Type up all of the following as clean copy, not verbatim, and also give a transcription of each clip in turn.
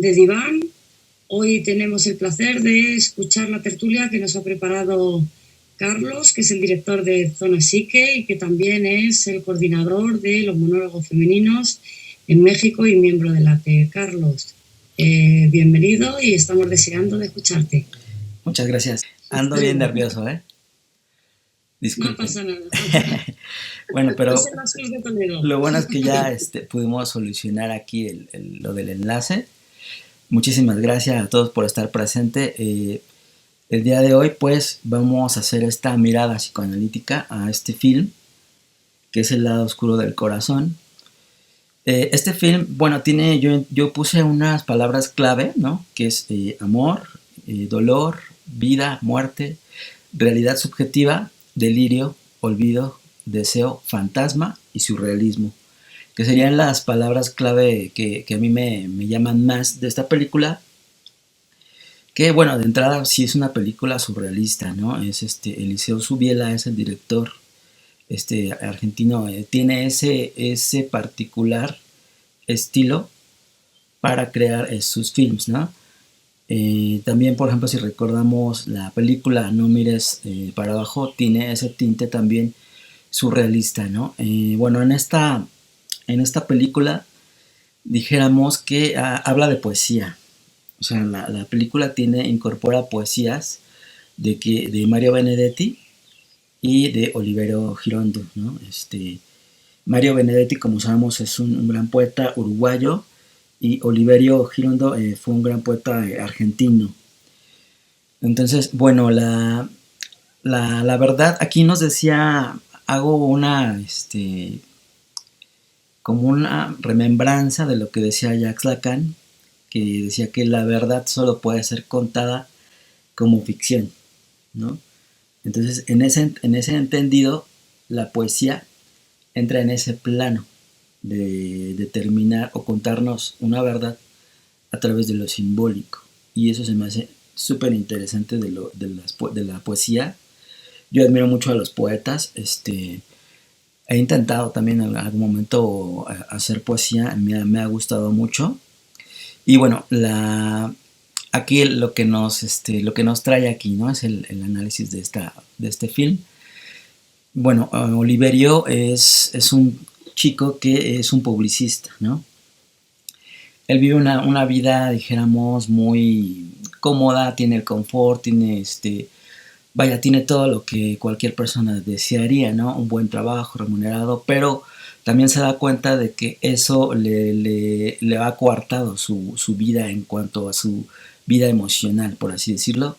de Diván. Hoy tenemos el placer de escuchar la tertulia que nos ha preparado Carlos, que es el director de Zona Psique y que también es el coordinador de los monólogos femeninos en México y miembro del ATE. Carlos, bienvenido y estamos deseando de escucharte. Muchas gracias. Ando bien nervioso, ¿eh? No Disculpen. pasa nada. Bueno, pero Es el Azul de Toledo. lo bueno es que ya pudimos solucionar aquí lo del enlace. Muchísimas gracias a todos por estar presente. El día de hoy, pues, vamos a hacer esta mirada psicoanalítica a este film, que es El lado oscuro del corazón. Este film, bueno, yo puse unas palabras clave, ¿no? Que es amor, dolor, vida, muerte, realidad subjetiva, delirio, olvido, deseo, fantasma y surrealismo, que serían las palabras clave que a mí me llaman más de esta película, que bueno, de entrada sí es una película surrealista, ¿no? Es Eliseo Subiela es el director argentino, tiene ese particular estilo para crear sus films, ¿no? También, por ejemplo, si recordamos la película No mires para abajo, tiene ese tinte también surrealista, ¿no? Bueno, en esta película dijéramos que habla de poesía. O sea, la película incorpora poesías de Mario Benedetti y de Oliverio Girondo, ¿no? Mario Benedetti, como sabemos, es un gran poeta uruguayo, y Oliverio Girondo fue un gran poeta argentino. Entonces, bueno, la verdad, aquí nos decía, hago como una remembranza de lo que decía Jacques Lacan, que decía que la verdad solo puede ser contada como ficción, ¿no? Entonces, en ese entendido, la poesía entra en ese plano de determinar o contarnos una verdad a través de lo simbólico. Y eso se me hace súper interesante de la poesía. Yo admiro mucho a los poetas. He intentado también en algún momento hacer poesía, me ha gustado mucho. Y bueno, aquí lo que nos trae aquí, ¿no? Es el análisis de este film. Bueno, Oliverio es un chico que es un publicista, ¿no? Él vive una vida, dijéramos, muy cómoda, tiene el confort, tiene todo lo que cualquier persona desearía, ¿no? Un buen trabajo remunerado, pero también se da cuenta de que eso le ha coartado su vida en cuanto a su vida emocional, por así decirlo.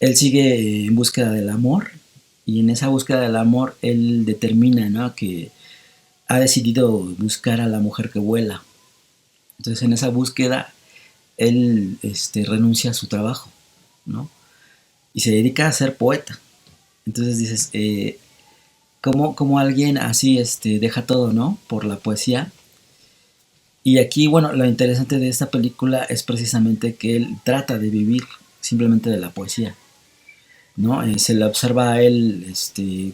Él sigue en búsqueda del amor, y en esa búsqueda del amor él determina, ¿no?, que ha decidido buscar a la mujer que vuela. Entonces, en esa búsqueda él renuncia a su trabajo, ¿no? Y se dedica a ser poeta. Entonces dices, ¿cómo alguien así deja todo, ¿no?, por la poesía? Y aquí, bueno, lo interesante de esta película es precisamente que él trata de vivir simplemente de la poesía, ¿no? Se le observa a él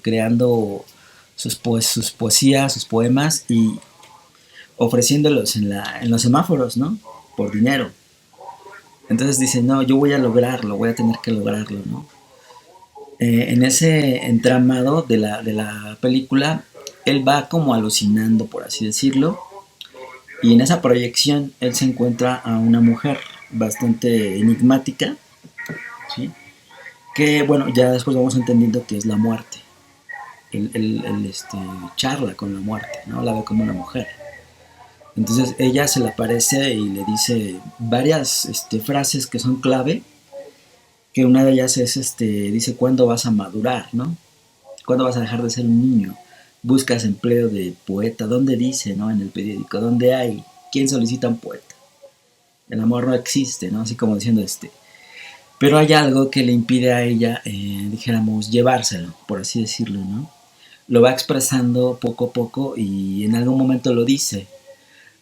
creando sus poesías, sus poemas, y ofreciéndolos en los semáforos, ¿no? Por dinero. Entonces dice, no, yo voy a lograrlo, voy a tener que lograrlo, ¿no? En ese entramado de la película, él va como alucinando, por así decirlo, y en esa proyección él se encuentra a una mujer bastante enigmática, ¿sí? Que, bueno, ya después vamos entendiendo que es la muerte. Él charla con la muerte, ¿no? La ve como una mujer. Entonces ella se le aparece y le dice varias frases que son clave, que una de ellas es, dice, ¿cuándo vas a madurar, no? ¿Cuándo vas a dejar de ser un niño? Buscas empleo de poeta. ¿Dónde dice, no? En el periódico, ¿dónde hay? ¿Quién solicita un poeta? El amor no existe, ¿no? Así como diciendo, pero hay algo que le impide a ella, dijéramos, llevárselo, por así decirlo, ¿no? Lo va expresando poco a poco y en algún momento lo dice.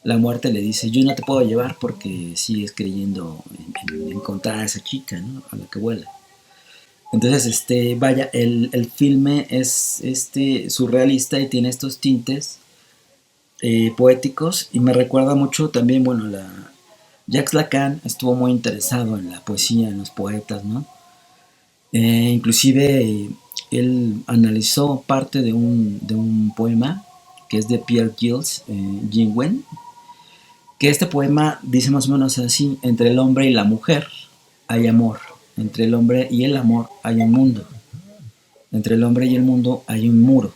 La muerte le dice, yo no te puedo llevar porque sigues creyendo en encontrar a esa chica, ¿no?, a la que vuela. Entonces, vaya, el filme es surrealista y tiene estos tintes poéticos, y me recuerda mucho también, bueno, Jacques Lacan estuvo muy interesado en la poesía, en los poetas, ¿no? Inclusive él analizó parte de un poema que es de Pierre Gilles, Jingwen, que este poema dice más o menos así: entre el hombre y la mujer hay amor, entre el hombre y el amor hay un mundo, entre el hombre y el mundo hay un muro,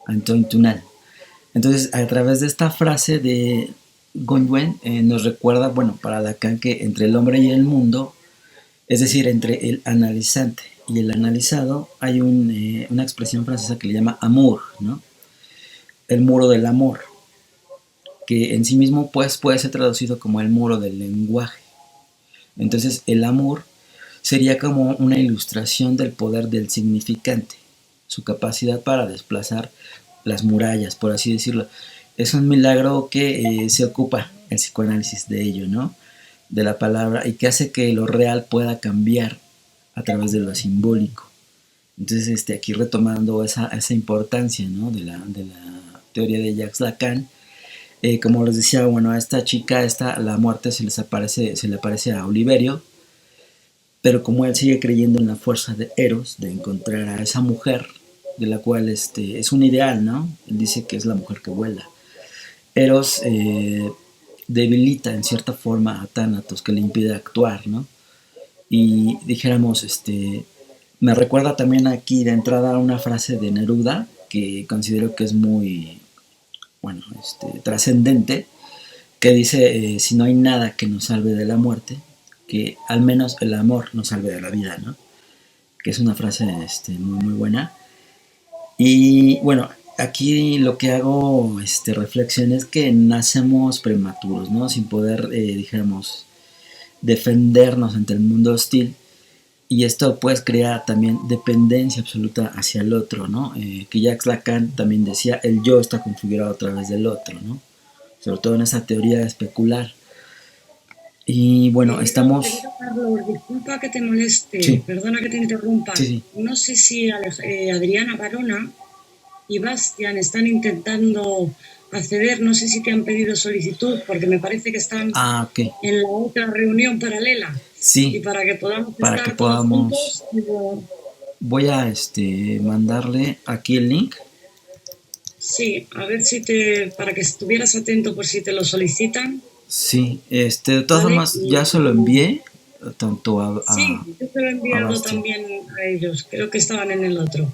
Antoine Tunal. Entonces, a través de esta frase de Goldwyn, nos recuerda, bueno, para Lacan, que entre el hombre y el mundo, es decir, entre el analizante y el analizado, hay una expresión francesa que le llama amour, ¿no? El muro del amor, que en sí mismo pues, puede ser traducido como el muro del lenguaje. Entonces, el amour sería como una ilustración del poder del significante, su capacidad para desplazar las murallas, por así decirlo. Es un milagro que se ocupa el psicoanálisis de ello, ¿no? De la palabra, y que hace que lo real pueda cambiar a través de lo simbólico. Entonces, aquí retomando esa importancia, ¿no? de la teoría de Jacques Lacan, como les decía, bueno, a esta chica, la muerte se le aparece a Oliverio, pero como él sigue creyendo en la fuerza de Eros, de encontrar a esa mujer, de la cual es un ideal, ¿no? Él dice que es la mujer que vuela. Eros debilita en cierta forma a Thanatos, que le impide actuar, ¿no? Y dijéramos, me recuerda también aquí de entrada una frase de Neruda, que considero que es muy, bueno, trascendente, que dice, si no hay nada que nos salve de la muerte, que al menos el amor nos salve de la vida, ¿no? Que es una frase muy, muy buena. Y bueno, aquí lo que hago reflexión es que nacemos prematuros, ¿no? Sin poder, dijéramos, defendernos ante el mundo hostil. Y esto pues crea también dependencia absoluta hacia el otro, ¿no? Que Jacques Lacan también decía, el yo está configurado a través del otro, ¿no? Sobre todo en esa teoría especular. Y bueno, estamos... Querido Carlos, disculpa que te moleste, Sí, perdona que te interrumpa. sí, sí. No sé si Adriana Barona y Bastian están intentando acceder, no sé si te han pedido solicitud, porque me parece que están Ah, ok. en la otra reunión paralela. Y Sí, para que podamos para que estar todos podamos... juntos, digo, Voy a mandarle aquí el link. sí, a ver si para que estuvieras atento por si te lo solicitan, Sí, de todas ¿vale? formas ya se lo envié tanto Sí, yo te lo he a enviado Bastian. también a ellos, creo que estaban en el otro.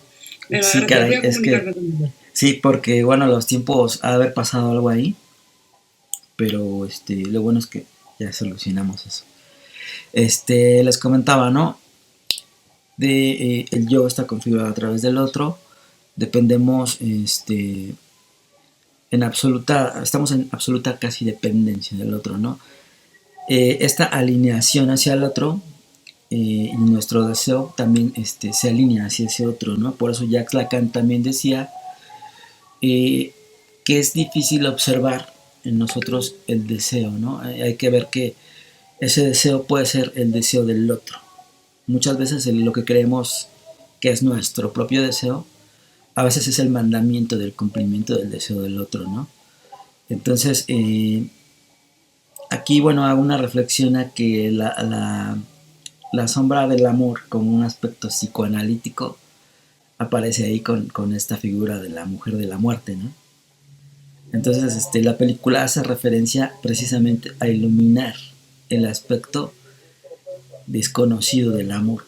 Venga, Sí, gracias, voy caray, a es que comunicarme con ellos. sí, porque bueno, los tiempos ha de haber pasado algo ahí, pero lo bueno es que ya solucionamos eso. Les comentaba, ¿no? El yo está configurado a través del otro, dependemos estamos en absoluta casi dependencia del otro, ¿no? Esta alineación hacia el otro y nuestro deseo también se alinea hacia ese otro, ¿no? Por eso Jacques Lacan también decía eh, que es difícil observar en nosotros el deseo, ¿no? Hay que ver que ese deseo puede ser el deseo del otro. Muchas veces lo que creemos que es nuestro propio deseo, a veces es el mandamiento del cumplimiento del deseo del otro, ¿no? Entonces, aquí, bueno, hago una reflexión a que la sombra del amor como un aspecto psicoanalítico aparece ahí con esta figura de la mujer de la muerte, ¿no? Entonces, la película hace referencia precisamente a iluminar el aspecto desconocido del amor,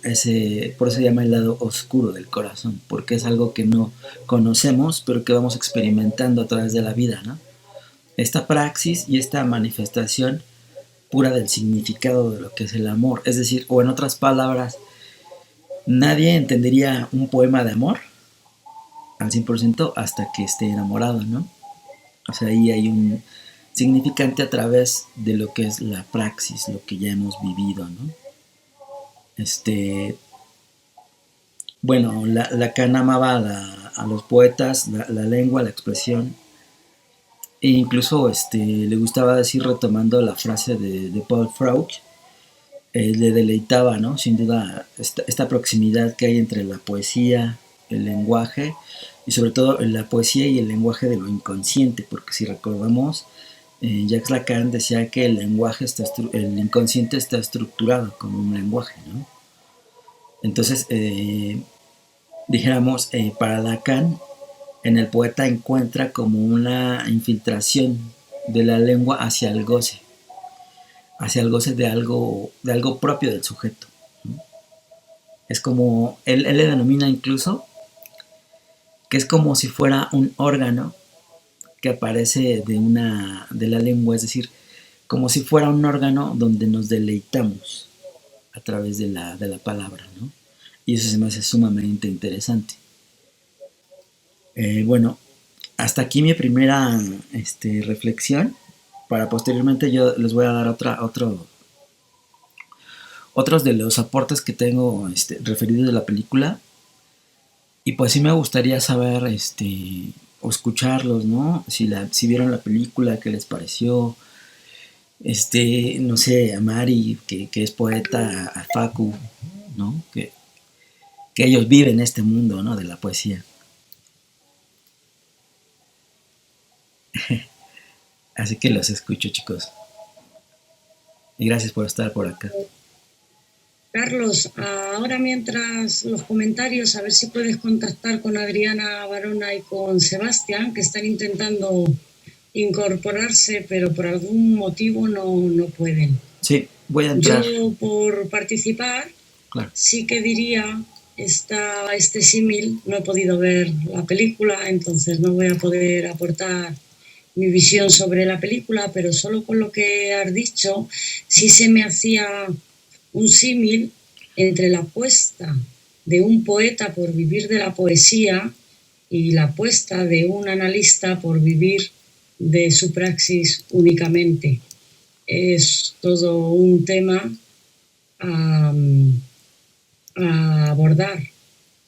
por eso se llama el lado oscuro del corazón, porque es algo que no conocemos, pero que vamos experimentando a través de la vida, ¿no? Esta praxis y esta manifestación pura del significado de lo que es el amor, es decir, o en otras palabras, nadie entendería un poema de amor al 100% hasta que esté enamorado, ¿no? O sea, ahí hay un significante a través de lo que es la praxis, lo que ya hemos vivido, ¿no? Bueno, Lacan amaba a los poetas, la lengua, la expresión, e incluso le gustaba decir, retomando la frase de Paul Freud, le deleitaba, ¿no? Sin duda, esta proximidad que hay entre la poesía, el lenguaje, y sobre todo la poesía y el lenguaje de lo inconsciente, porque si recordamos, Jacques Lacan decía que el lenguaje el inconsciente está estructurado como un lenguaje, ¿no? Entonces, dijéramos, para Lacan, en el poeta encuentra como una infiltración de la lengua hacia el goce de algo propio del sujeto, ¿no? Es como, él le denomina incluso que es como si fuera un órgano que aparece de la lengua, es decir, como si fuera un órgano donde nos deleitamos a través de la palabra, ¿no? Y eso se me hace sumamente interesante. Bueno, hasta aquí mi primera reflexión. Para posteriormente yo les voy a dar otros de los aportes que tengo referidos de la película. Y pues sí me gustaría saber o escucharlos, ¿no? Si vieron la película, qué les pareció. No sé, a Mari, que es poeta, a Facu, ¿no? Que ellos viven este mundo, ¿no? De la poesía. Así que los escucho, chicos. Y gracias por estar por acá. Carlos, ahora mientras los comentarios, a ver si puedes contactar con Adriana Barona y con Sebastián, que están intentando incorporarse, pero por algún motivo no pueden. Sí, voy a entrar. Yo, por participar, Claro. sí que diría este símil. No he podido ver la película, entonces no voy a poder aportar mi visión sobre la película, pero solo con lo que has dicho, sí se me hacía un símil entre la apuesta de un poeta por vivir de la poesía y la apuesta de un analista por vivir de su praxis únicamente. Es todo un tema a, a abordar,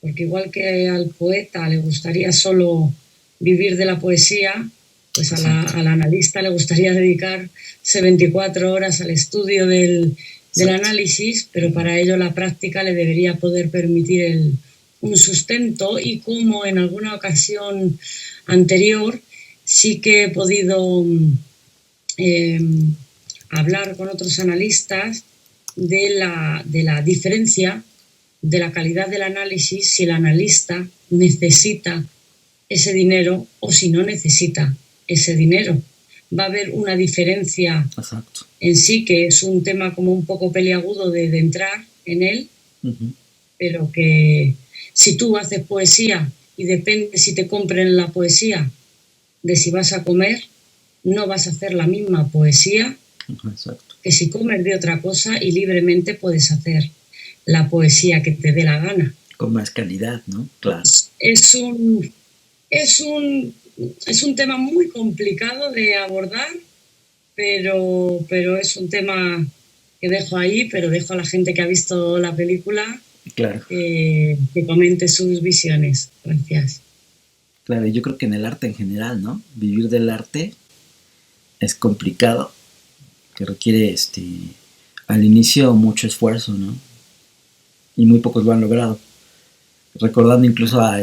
porque igual que al poeta le gustaría solo vivir de la poesía, pues al analista le gustaría dedicarse 24 horas al estudio del análisis, pero para ello la práctica le debería poder permitir un sustento. Y como en alguna ocasión anterior sí que he podido hablar con otros analistas de la diferencia de la calidad del análisis, si el analista necesita ese dinero o si no necesita ese dinero. Va a haber una diferencia. Exacto. En sí, que es un tema como un poco peliagudo de entrar en él, pero que si tú haces poesía y depende si te compren la poesía de si vas a comer, no vas a hacer la misma poesía. Exacto. Que si comes de otra cosa y libremente puedes hacer la poesía que te dé la gana. Con más calidad, ¿no? Claro. Es un tema muy complicado de abordar, pero es un tema que dejo ahí, pero dejo a la gente que ha visto la película, claro, que comente sus visiones. Gracias. Claro, yo creo que en el arte en general, ¿no? Vivir del arte es complicado, que requiere al inicio mucho esfuerzo, ¿no? Y muy pocos lo han logrado. Recordando incluso a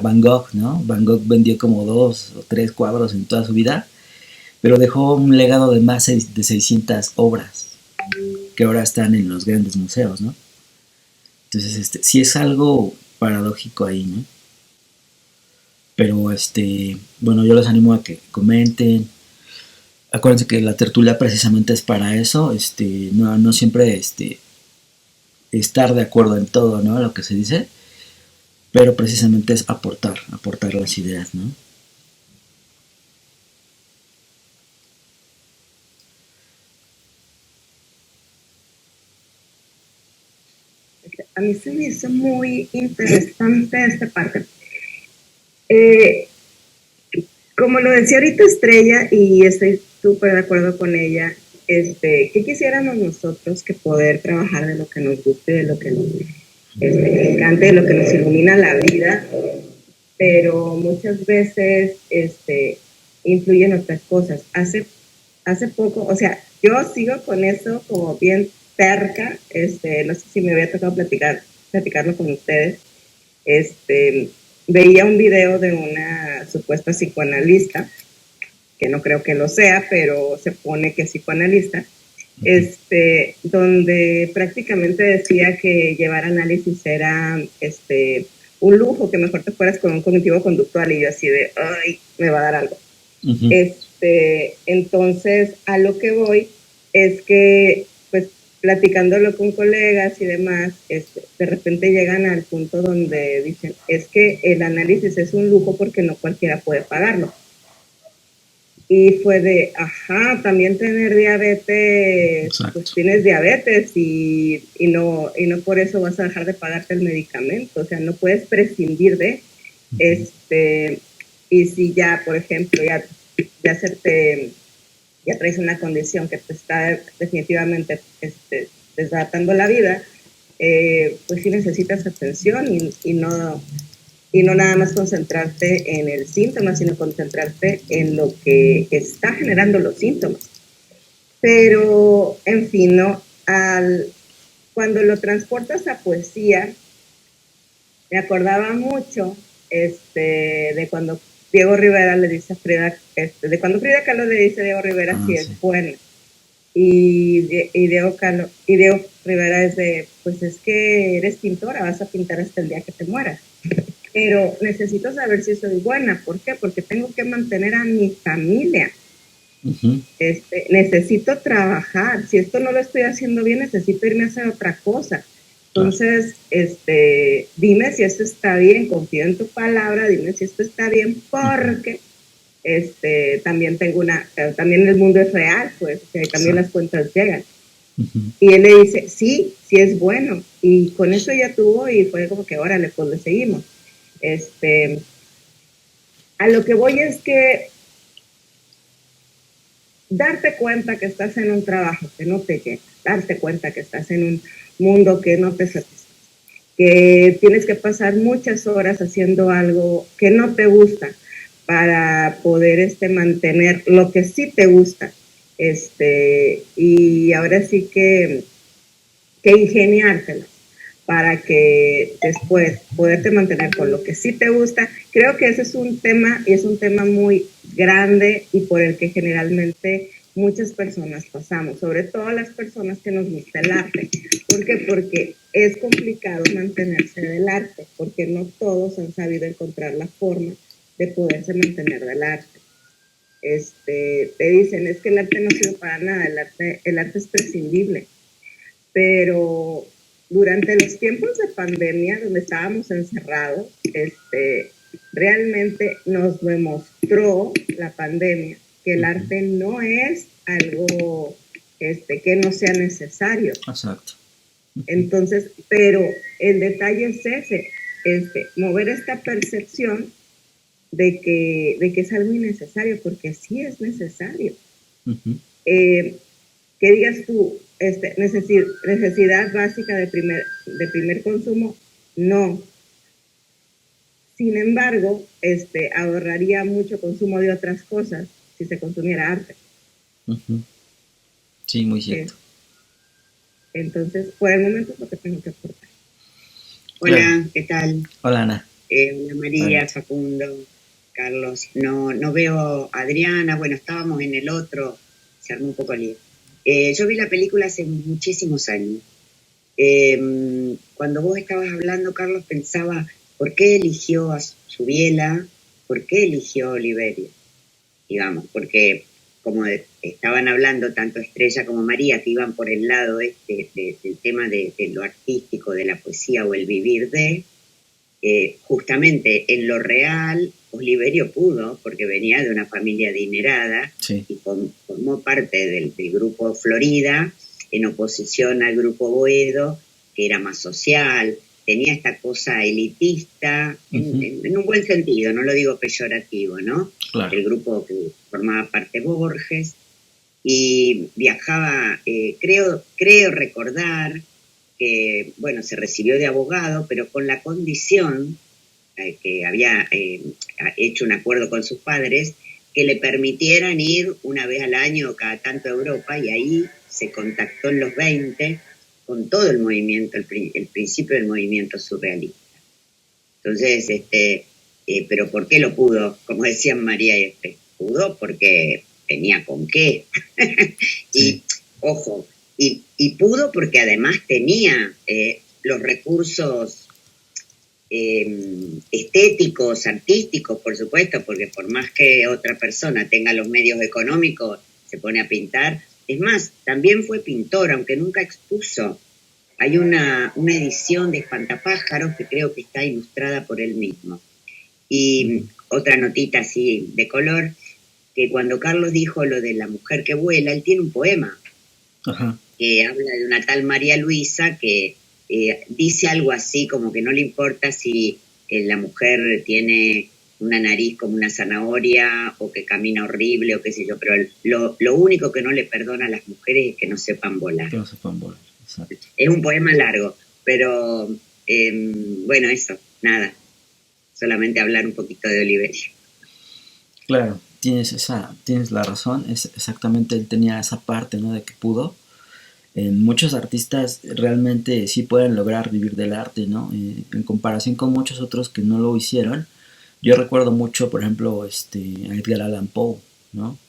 Van Gogh, ¿no? Van Gogh vendió como 2 o 3 cuadros en toda su vida, pero dejó un legado de más de 600 obras que ahora están en los grandes museos, ¿no? Entonces, sí es algo paradójico ahí, ¿no? Pero, bueno, yo los animo a que comenten. Acuérdense que la tertulia precisamente es para eso, no siempre estar de acuerdo en todo, ¿no? Lo que se dice, pero precisamente es aportar las ideas, ¿no? A mí se me hizo muy interesante esta parte. Como lo decía ahorita Estrella, y estoy súper de acuerdo con ella, ¿qué quisiéramos nosotros que poder trabajar de lo que nos guste, de lo que nos encante, de lo que nos ilumina la vida? Pero muchas veces influyen otras cosas. Hace poco, o sea, yo sigo con eso como bien cerca, no sé si me había tocado platicarlo con ustedes. Veía un video de una supuesta psicoanalista que no creo que lo sea, pero se pone que es psicoanalista, donde prácticamente decía que llevar análisis era un lujo, que mejor te fueras con un cognitivo conductual, y yo así de, ay, me va a dar algo. Entonces, a lo que voy es que, pues, platicándolo con colegas y demás, de repente llegan al punto donde dicen, es que el análisis es un lujo porque no cualquiera puede pagarlo. Y fue de, ajá, también tener diabetes, pues tienes diabetes y no por eso vas a dejar de pagarte el medicamento, o sea, no puedes prescindir de, y si ya, por ejemplo, ya traes una condición que te está definitivamente desbaratando la vida, pues sí necesitas atención y no nada más concentrarte en el síntoma, sino concentrarte en lo que está generando los síntomas. Pero, en fin, ¿no? Cuando lo transportas a poesía, me acordaba mucho de cuando Diego Rivera le dice a Frida, de cuando Frida Kahlo le dice a Diego Rivera si es bueno. Y Diego Rivera es de, pues es que eres pintora, vas a pintar hasta el día que te mueras. Pero necesito saber si soy buena. ¿Por qué? Porque tengo que mantener a mi familia. Necesito trabajar. Si esto no lo estoy haciendo bien, necesito irme a hacer otra cosa. Entonces, dime si esto está bien, confío en tu palabra, dime si esto está bien, porque también también el mundo es real, pues, que también las cuentas llegan. Y él le dice, sí es bueno. Y con eso ya tuvo, y fue como que, órale, pues le seguimos. A lo que voy es que darte cuenta que estás en un trabajo que no te llena, darte cuenta que estás en un mundo que no te satisface, que tienes que pasar muchas horas haciendo algo que no te gusta para poder mantener lo que sí te gusta, y ahora sí que ingeniártela para que después poderte mantener con lo que sí te gusta. Creo que ese es un tema, y es un tema muy grande y por el que generalmente muchas personas pasamos, sobre todo las personas que nos gusta el arte. ¿Por qué? Porque es complicado mantenerse del arte, porque no todos han sabido encontrar la forma de poderse mantener del arte. Te dicen, es que el arte no sirve para nada, el arte es prescindible. Pero durante los tiempos de pandemia, donde estábamos encerrados, realmente nos demostró la pandemia que el arte no es algo que no sea necesario. Exacto. Entonces, pero el detalle es ese, mover esta percepción de que es algo innecesario, porque sí es necesario. Que digas tú, necesidad básica de primer consumo, no. Sin embargo, ahorraría mucho consumo de otras cosas si se consumiera arte. Sí, muy cierto. Entonces, por el momento es lo que tengo que aportar. Hola, claro. ¿Qué tal? Hola, Ana. Hola, María, hola. Facundo, Carlos. No veo a Adriana, bueno, estábamos en el otro, se armó un poco lío. Yo vi la película hace muchísimos años. Cuando vos estabas hablando, Carlos, pensaba, ¿por qué eligió a Subiela? ¿Por qué eligió a Oliverio? Digamos, porque como estaban hablando tanto Estrella como María, que iban por el lado del tema de lo artístico, de la poesía o el vivir de, justamente en lo real, Oliverio pudo, porque venía de una familia adinerada, sí, y formó parte del grupo Florida, en oposición al grupo Boedo, que era más social, tenía esta cosa elitista, en un buen sentido, no lo digo peyorativo, ¿no? Claro. El grupo que formaba parte Borges, y viajaba, creo recordar que, bueno, se recibió de abogado, pero con la condición que había hecho un acuerdo con sus padres, que le permitieran ir una vez al año cada tanto a Europa, y ahí se contactó en los 20 con todo el movimiento, el principio del movimiento surrealista. Entonces, pero ¿por qué lo pudo? Como decían María y pudo porque tenía con qué. Sí. Y, ojo, y pudo porque además tenía los recursos estéticos, artísticos, por supuesto, porque por más que otra persona tenga los medios económicos, se pone a pintar. Es más, también fue pintor, aunque nunca expuso. Hay una edición de Espantapájaros que creo que está ilustrada por él mismo. Y otra notita así de color, que cuando Carlos dijo lo de la mujer que vuela, él tiene un poema. Ajá. Que habla de una tal María Luisa que dice algo así como que no le importa si la mujer tiene una nariz como una zanahoria o que camina horrible o qué sé yo, pero lo único que no le perdona a las mujeres es que no sepan volar. Que no sepan volar, exacto. Es un poema largo, pero bueno, eso, nada, solamente hablar un poquito de Oliverio. Claro, tienes la razón, es exactamente, él tenía esa parte, ¿no? De que pudo. Muchos artistas realmente sí pueden lograr vivir del arte, ¿no? En comparación con muchos otros que no lo hicieron. Yo recuerdo mucho, por ejemplo, a Edgar Allan Poe, ¿no?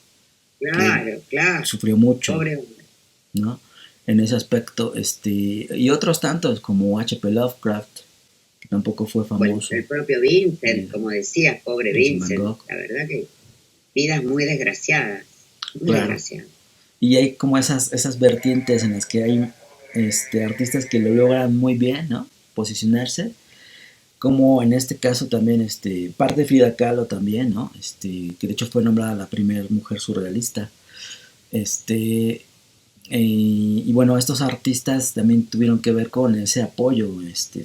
Claro, claro. Sufrió mucho, Pobre hombre. ¿no? En ese aspecto, y otros tantos como H.P. Lovecraft, que tampoco fue Bueno, famoso. el propio Vincent, como decías, pobre Vincent Vincent, Van Gogh. la verdad que vidas muy desgraciadas, muy Claro. desgraciadas. Y hay como esas vertientes en las que hay artistas que lo logran muy bien, ¿no? Posicionarse. Como en este caso también, parte de Frida Kahlo también, ¿no? Que de hecho fue nombrada la primera mujer surrealista. Y bueno, estos artistas también tuvieron que ver con ese apoyo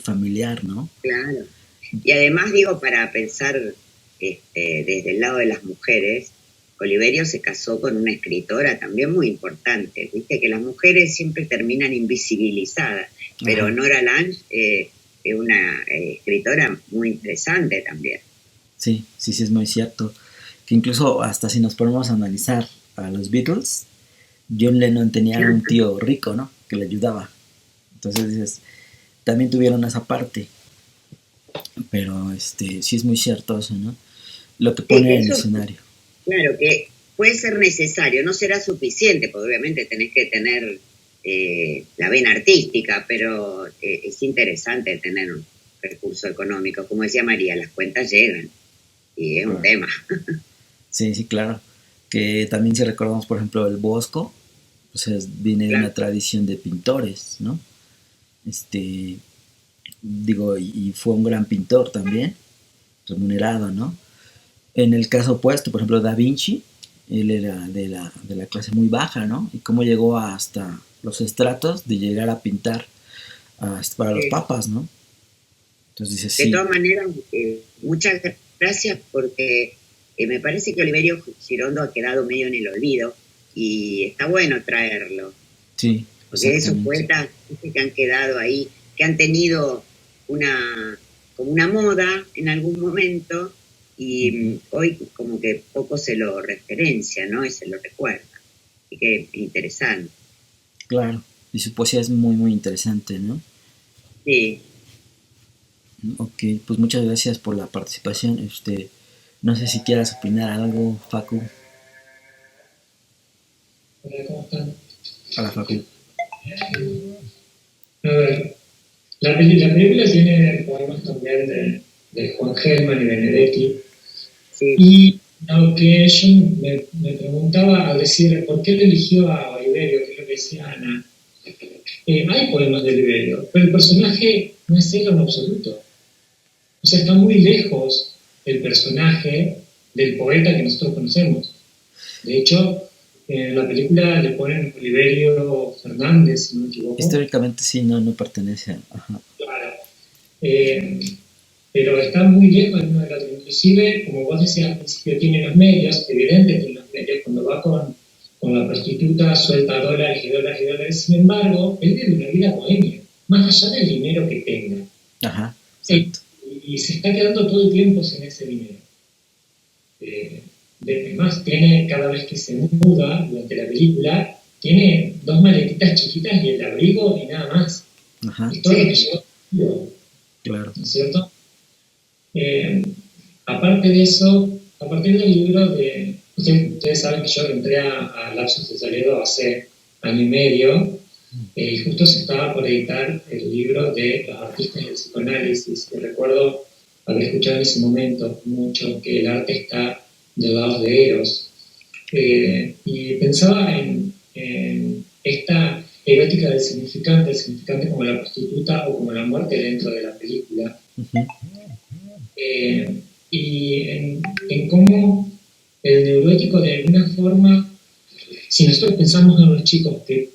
familiar, ¿no? Claro. Y además digo, para pensar desde el lado de las mujeres, Oliverio se casó con una escritora también muy importante. Viste que las mujeres siempre terminan invisibilizadas, pero Ajá. Nora Lange es una escritora muy interesante también. Sí, es muy cierto. Que incluso hasta si nos ponemos a analizar a los Beatles, John Lennon tenía un tío rico, ¿no? Que le ayudaba. Entonces dices, también tuvieron esa parte. Pero sí es muy cierto eso, ¿no? Lo que pone en el escenario. Claro, que puede ser necesario, no será suficiente, porque obviamente tenés que tener la vena artística, pero es interesante tener un recurso económico. Como decía María, las cuentas llegan y es un tema. Sí, claro. Que también si recordamos, por ejemplo, el Bosco, pues viene de una tradición de pintores, ¿no? Digo, y fue un gran pintor también, remunerado, ¿no? En el caso opuesto, por ejemplo, Da Vinci, él era de la clase muy baja, ¿no? Y cómo llegó hasta los estratos de llegar a pintar para los papas, ¿no? Entonces dice, sí. De todas maneras, muchas gracias porque me parece que Oliverio Girondo ha quedado medio en el olvido y está bueno traerlo. Sí, porque esos poetas que han quedado ahí, que han tenido como una moda en algún momento y hoy como que poco se lo referencia, ¿no? Y se lo recuerda. Y que interesante. Claro, y su poesía es muy, muy interesante, ¿no? Sí. Ok, pues muchas gracias por la participación. No sé si quieras opinar algo, Facu. Hola, ¿cómo están? Hola, Facu. A ver, la película tiene poemas también de Juan Gelman y Benedetti. Sí. Y lo que yo me preguntaba al decir por qué él eligió a Oliverio, que es lo que decía Ana. Hay poemas de Oliverio, pero el personaje no es él en absoluto. O sea, está muy lejos el personaje del poeta que nosotros conocemos. De hecho, en la película le ponen Oliverio Fernández, si no me equivoco. Históricamente sí, no pertenece a... Ajá. Claro. Pero está muy lejos el uno del otro. Inclusive, como vos decías al principio, tiene los medios, evidente tiene los medios, cuando va con la prostituta suelta dólares y dólares y dólares. Sin embargo, él vive una vida bohemia, más allá del dinero que tenga. Ajá, exacto. Y se está quedando todo el tiempo sin ese dinero. Además, tiene, cada vez que se muda durante la película, tiene 2 maletitas chiquitas y el abrigo y nada más. Ajá. Y todo lo que lleva. Claro. ¿No es cierto? Aparte de eso, a partir del libro de Ustedes saben que yo entré a Lapsus de Toledo hace año y medio, y justo se estaba por editar el libro de los artistas del psicoanálisis, y recuerdo haber escuchado en ese momento mucho que el arte está del lado de Eros. Y pensaba en esta erótica del significante, el significante como la prostituta o como la muerte dentro de la película. Y en cómo el neurótico de alguna forma, si nosotros pensamos en los chicos que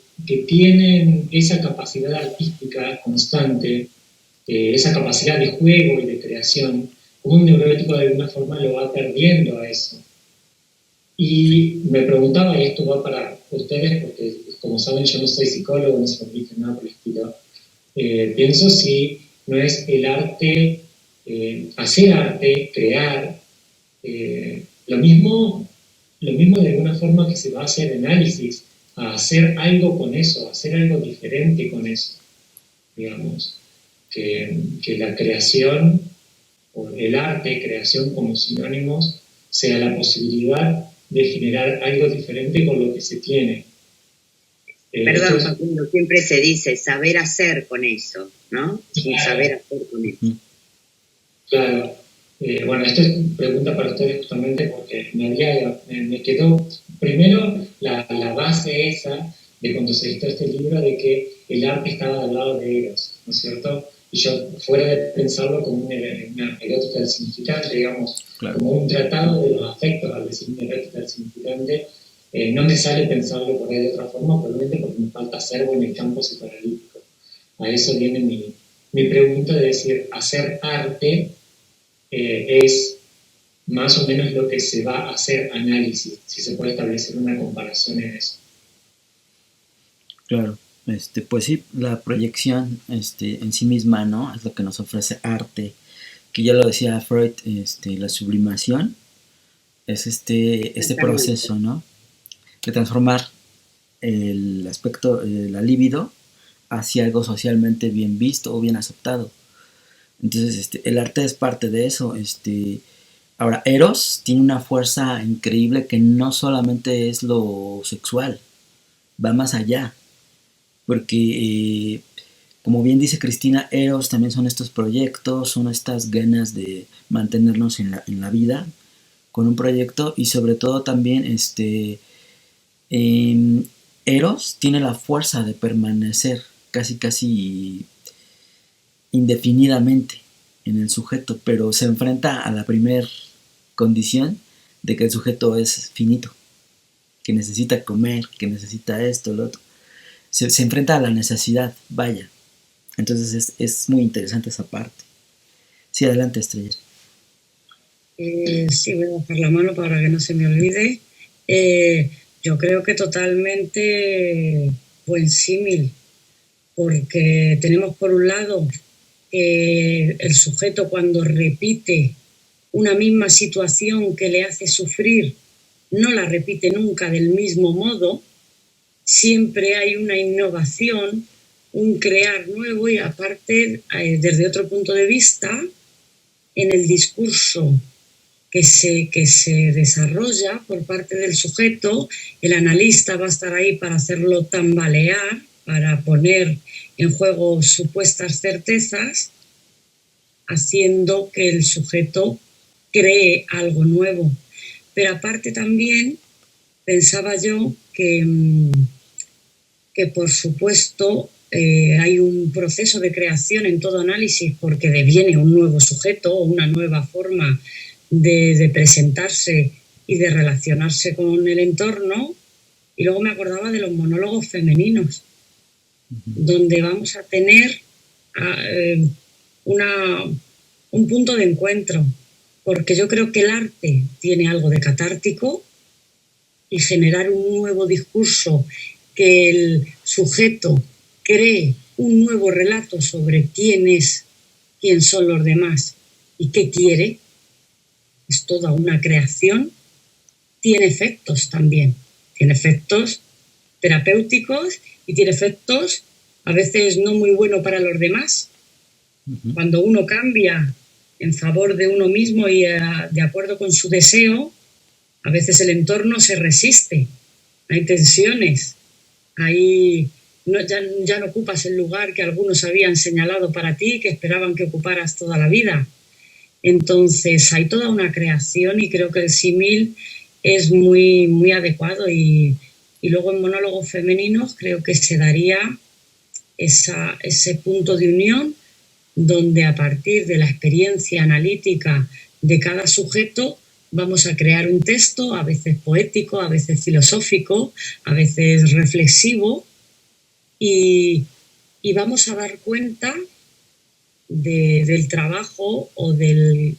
tienen esa capacidad artística constante, esa capacidad de juego y de creación, un neurótico de alguna forma lo va perdiendo a eso. Y me preguntaba, y esto va para ustedes, porque como saben yo no soy psicólogo, no se me aplica nada por el estilo, pienso si no es el arte, hacer arte, crear, lo mismo de alguna forma que se va a hacer análisis, a hacer algo con eso, a hacer algo diferente con eso, digamos, que la creación, o el arte, creación como sinónimos, sea la posibilidad de generar algo diferente con lo que se tiene. Perdón, Facundo, siempre se dice saber hacer con eso, ¿no? Sí, saber hacer con eso. Claro. Bueno, esta es pregunta para ustedes justamente porque me quedó primero la base esa de cuando se editó este libro de que el arte estaba al lado de Eros, ¿no es cierto? Y yo, fuera de pensarlo como una erótica del significante, digamos, claro, como un tratado de los afectos, al decir una erótica del significante, no me sale pensarlo por ahí de otra forma, probablemente porque me falta acervo en el campo psicoanalítico. A eso viene mi pregunta de decir, hacer arte es más o menos lo que se va a hacer análisis, si se puede establecer una comparación en eso. Claro, pues sí, la proyección en sí misma, ¿no? Es lo que nos ofrece arte, que ya lo decía Freud, la sublimación es este proceso, ¿no? De transformar el aspecto, la libido, hacia algo socialmente bien visto o bien aceptado. Entonces, el arte es parte de eso. Ahora, Eros tiene una fuerza increíble que no solamente es lo sexual, va más allá. Porque, como bien dice Cristina, Eros también son estos proyectos, son estas ganas de mantenernos en la vida con un proyecto, y sobre todo también Eros tiene la fuerza de permanecer casi indefinidamente en el sujeto, pero se enfrenta a la primer condición de que el sujeto es finito, que necesita comer, que necesita esto, lo otro. Se enfrenta a la necesidad, vaya. Entonces es muy interesante esa parte. Sí, adelante, Estrella. Sí, voy a bajar la mano para que no se me olvide. Yo creo que totalmente buen símil, porque tenemos por un lado el sujeto, cuando repite una misma situación que le hace sufrir, no la repite nunca del mismo modo, siempre hay una innovación, un crear nuevo, y aparte, desde otro punto de vista, en el discurso que se desarrolla por parte del sujeto, el analista va a estar ahí para hacerlo tambalear, para poner en juego supuestas certezas, haciendo que el sujeto cree algo nuevo. Pero aparte también pensaba yo que por supuesto hay un proceso de creación en todo análisis, porque deviene un nuevo sujeto, una nueva forma de presentarse y de relacionarse con el entorno. Y luego me acordaba de los monólogos femeninos, donde vamos a tener un punto de encuentro, porque yo creo que el arte tiene algo de catártico, y generar un nuevo discurso, que el sujeto cree un nuevo relato sobre quién es, quién son los demás y qué quiere, es toda una creación. Tiene efectos también, tiene efectos terapéuticos y tiene efectos a veces no muy buenos para los demás. Cuando uno cambia en favor de uno mismo y de acuerdo con su deseo, A veces el entorno se resiste, hay tensiones, ya no ocupas el lugar que algunos habían señalado para ti, que esperaban que ocuparas toda la vida. Entonces hay toda una creación y creo que el símil es muy, muy adecuado y luego en monólogos femeninos creo que se daría ese punto de unión donde a partir de la experiencia analítica de cada sujeto vamos a crear un texto, a veces poético, a veces filosófico, a veces reflexivo, y vamos a dar cuenta del trabajo o del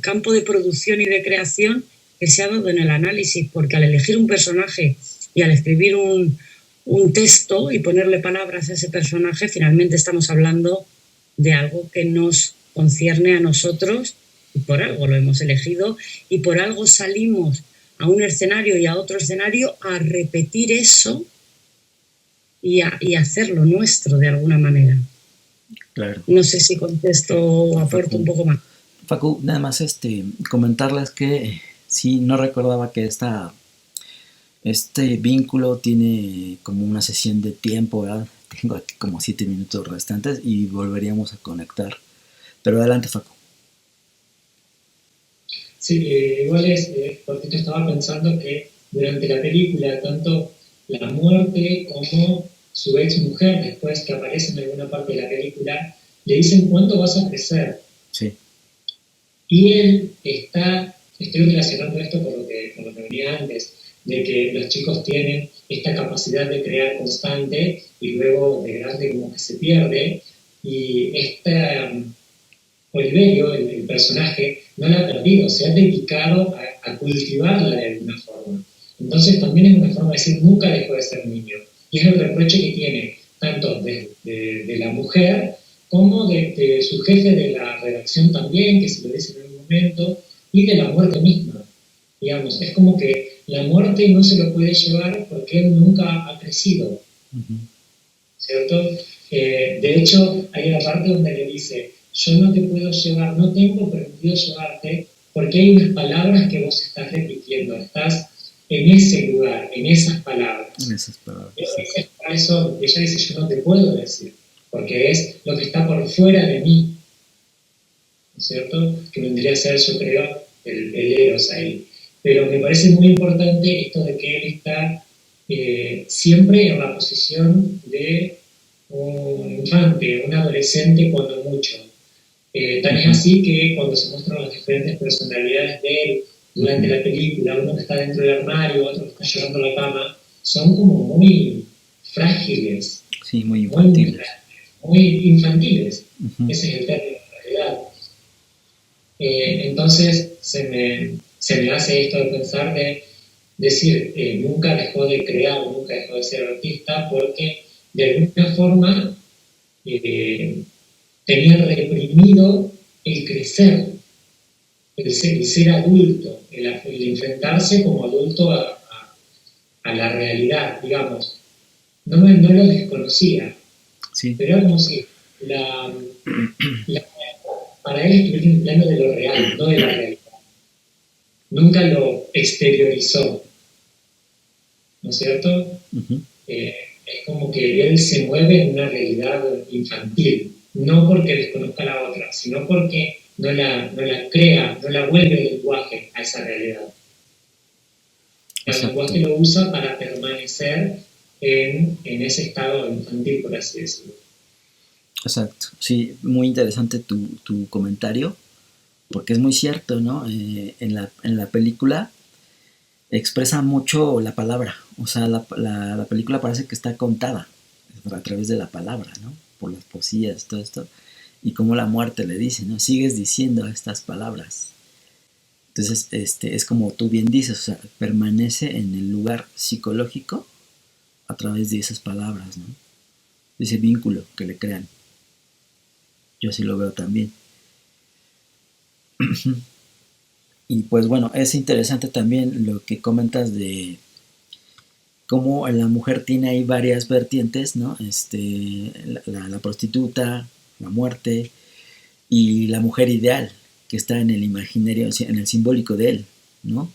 campo de producción y de creación que se ha dado en el análisis, porque al elegir un personaje y al escribir un texto y ponerle palabras a ese personaje, finalmente estamos hablando de algo que nos concierne a nosotros, y por algo lo hemos elegido y por algo salimos a un escenario y a otro escenario a repetir eso y hacerlo nuestro de alguna manera. Claro. No sé si contesto o aporto un poco más. Facu, nada más comentarles que sí, no recordaba que este vínculo tiene como una sesión de tiempo, ¿verdad? Tengo aquí como 7 minutos restantes y volveríamos a conectar. Pero adelante, Facu. Sí, igual porque yo estaba pensando que durante la película, tanto la muerte como su ex mujer, después que aparece en alguna parte de la película, le dicen ¿cuánto vas a crecer? Sí. Y él estoy relacionando esto con lo que venía antes, de que los chicos tienen esta capacidad de crear constante y luego de grande como que se pierde, y Oliverio, el personaje, no la ha perdido, se ha dedicado a cultivarla de alguna forma. Entonces también es una forma de decir, nunca dejó de ser niño. Y es el reproche que tiene tanto de la mujer como de su jefe de la redacción también, que se lo dice en un momento, y de la muerte misma. Digamos, es como que la muerte no se lo puede llevar porque él nunca ha crecido. ¿Cierto? De hecho, hay una parte donde le dice, yo no te puedo llevar, no tengo permitido llevarte porque hay unas palabras que vos estás repitiendo, estás en ese lugar, en esas palabras. En esas palabras. Eso, ella dice, yo no te puedo decir, porque es lo que está por fuera de mí, ¿no es cierto? Que vendría a ser, yo creo, el eros ahí. Pero me parece muy importante esto de que él está siempre en la posición de un infante, un adolescente cuando mucho. Tan es así que cuando se muestran las diferentes personalidades de él durante la película, uno que está dentro del armario, otro que está llorando a la cama, son como muy frágiles. Sí, muy infantiles. Muy infantiles. Ese es el término en realidad. Entonces se me hace esto de pensar de decir, nunca dejó de crear, nunca dejó de ser artista, porque de alguna forma tenía reprimido el crecer, el ser adulto, el enfrentarse como adulto a la realidad, digamos. No lo desconocía, sí. Pero era como si para él estuviera en el plano de lo real, no de la realidad. Nunca lo exteriorizó, ¿no es cierto? Es como que él se mueve en una realidad infantil, no porque desconozca la otra, sino porque no la crea, no la vuelve lenguaje a esa realidad. El lenguaje lo usa para permanecer en ese estado infantil, por así decirlo. Exacto, sí, muy interesante tu comentario, porque es muy cierto, ¿no? En la película expresa mucho la palabra, o sea, la película parece que está contada a través de la palabra, ¿no? Por las poesías, todo esto, y como la muerte le dice, ¿no? Sigues diciendo estas palabras. Entonces, es como tú bien dices, o sea, permanece en el lugar psicológico a través de esas palabras, ¿no? De ese vínculo que le crean. Yo así lo veo también. Y pues bueno, es interesante también lo que comentas de cómo la mujer tiene ahí varias vertientes, ¿no? La prostituta, la muerte y la mujer ideal, que está en el imaginario, en el simbólico de él, ¿no?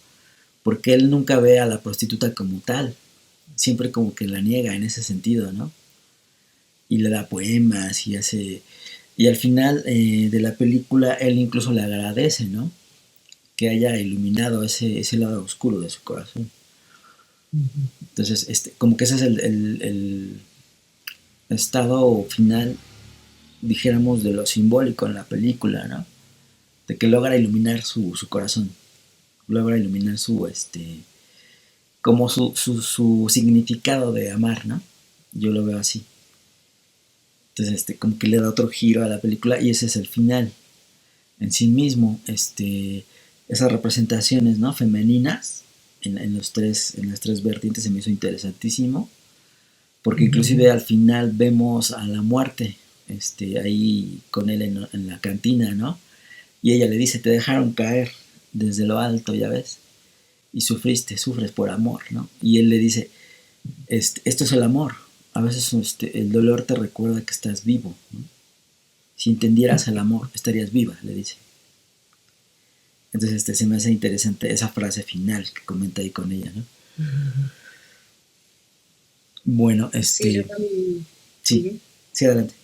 porque él nunca ve a la prostituta como tal, siempre como que la niega en ese sentido, ¿no? Y le da poemas y hace... Y al final de la película él incluso le agradece, ¿no? Que haya iluminado ese lado oscuro de su corazón. Entonces, como que ese es el estado final, dijéramos, de lo simbólico en la película, ¿no? De que logra iluminar su corazón, logra iluminar como su significado de amar, ¿no? Yo lo veo así. Entonces, como que le da otro giro a la película y ese es el final en sí mismo. Esas representaciones, ¿no? Femeninas en las tres vertientes se me hizo interesantísimo, porque inclusive al final vemos a la muerte ahí con él en la cantina, ¿no? Y ella le dice, te dejaron caer desde lo alto, ya ves, y sufres por amor, ¿no? Y él le dice, esto es el amor, a veces el dolor te recuerda que estás vivo, ¿no? Si entendieras el amor, estarías viva, le dice. Entonces se me hace interesante esa frase final que comenta ahí con ella, ¿no? Bueno, Sí, yo también. Sí, sí, adelante.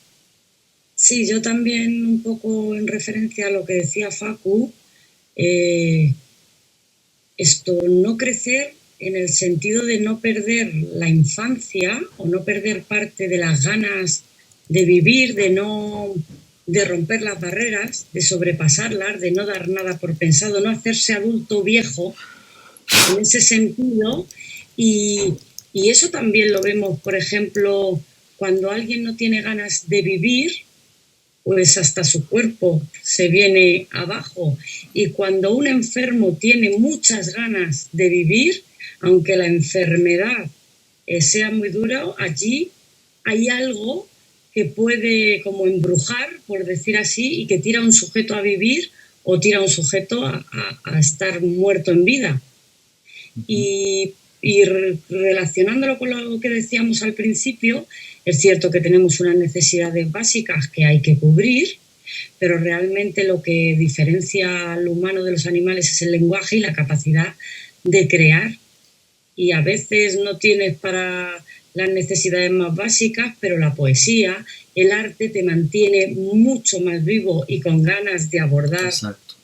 Sí, yo también un poco en referencia a lo que decía Facu, esto no crecer en el sentido de no perder la infancia o no perder parte de las ganas de vivir, de romper las barreras, de sobrepasarlas, de no dar nada por pensado, no hacerse adulto viejo en ese sentido. Y eso también lo vemos, por ejemplo, cuando alguien no tiene ganas de vivir, pues hasta su cuerpo se viene abajo. Y cuando un enfermo tiene muchas ganas de vivir, aunque la enfermedad sea muy dura, allí hay algo que puede como embrujar, por decir así, y que tira a un sujeto a vivir o tira a un sujeto a estar muerto en vida. Y relacionándolo con lo que decíamos al principio, es cierto que tenemos unas necesidades básicas que hay que cubrir, pero realmente lo que diferencia al humano de los animales es el lenguaje y la capacidad de crear. Y a veces no tienes para las necesidades más básicas, pero la poesía, el arte te mantiene mucho más vivo y con ganas de abordar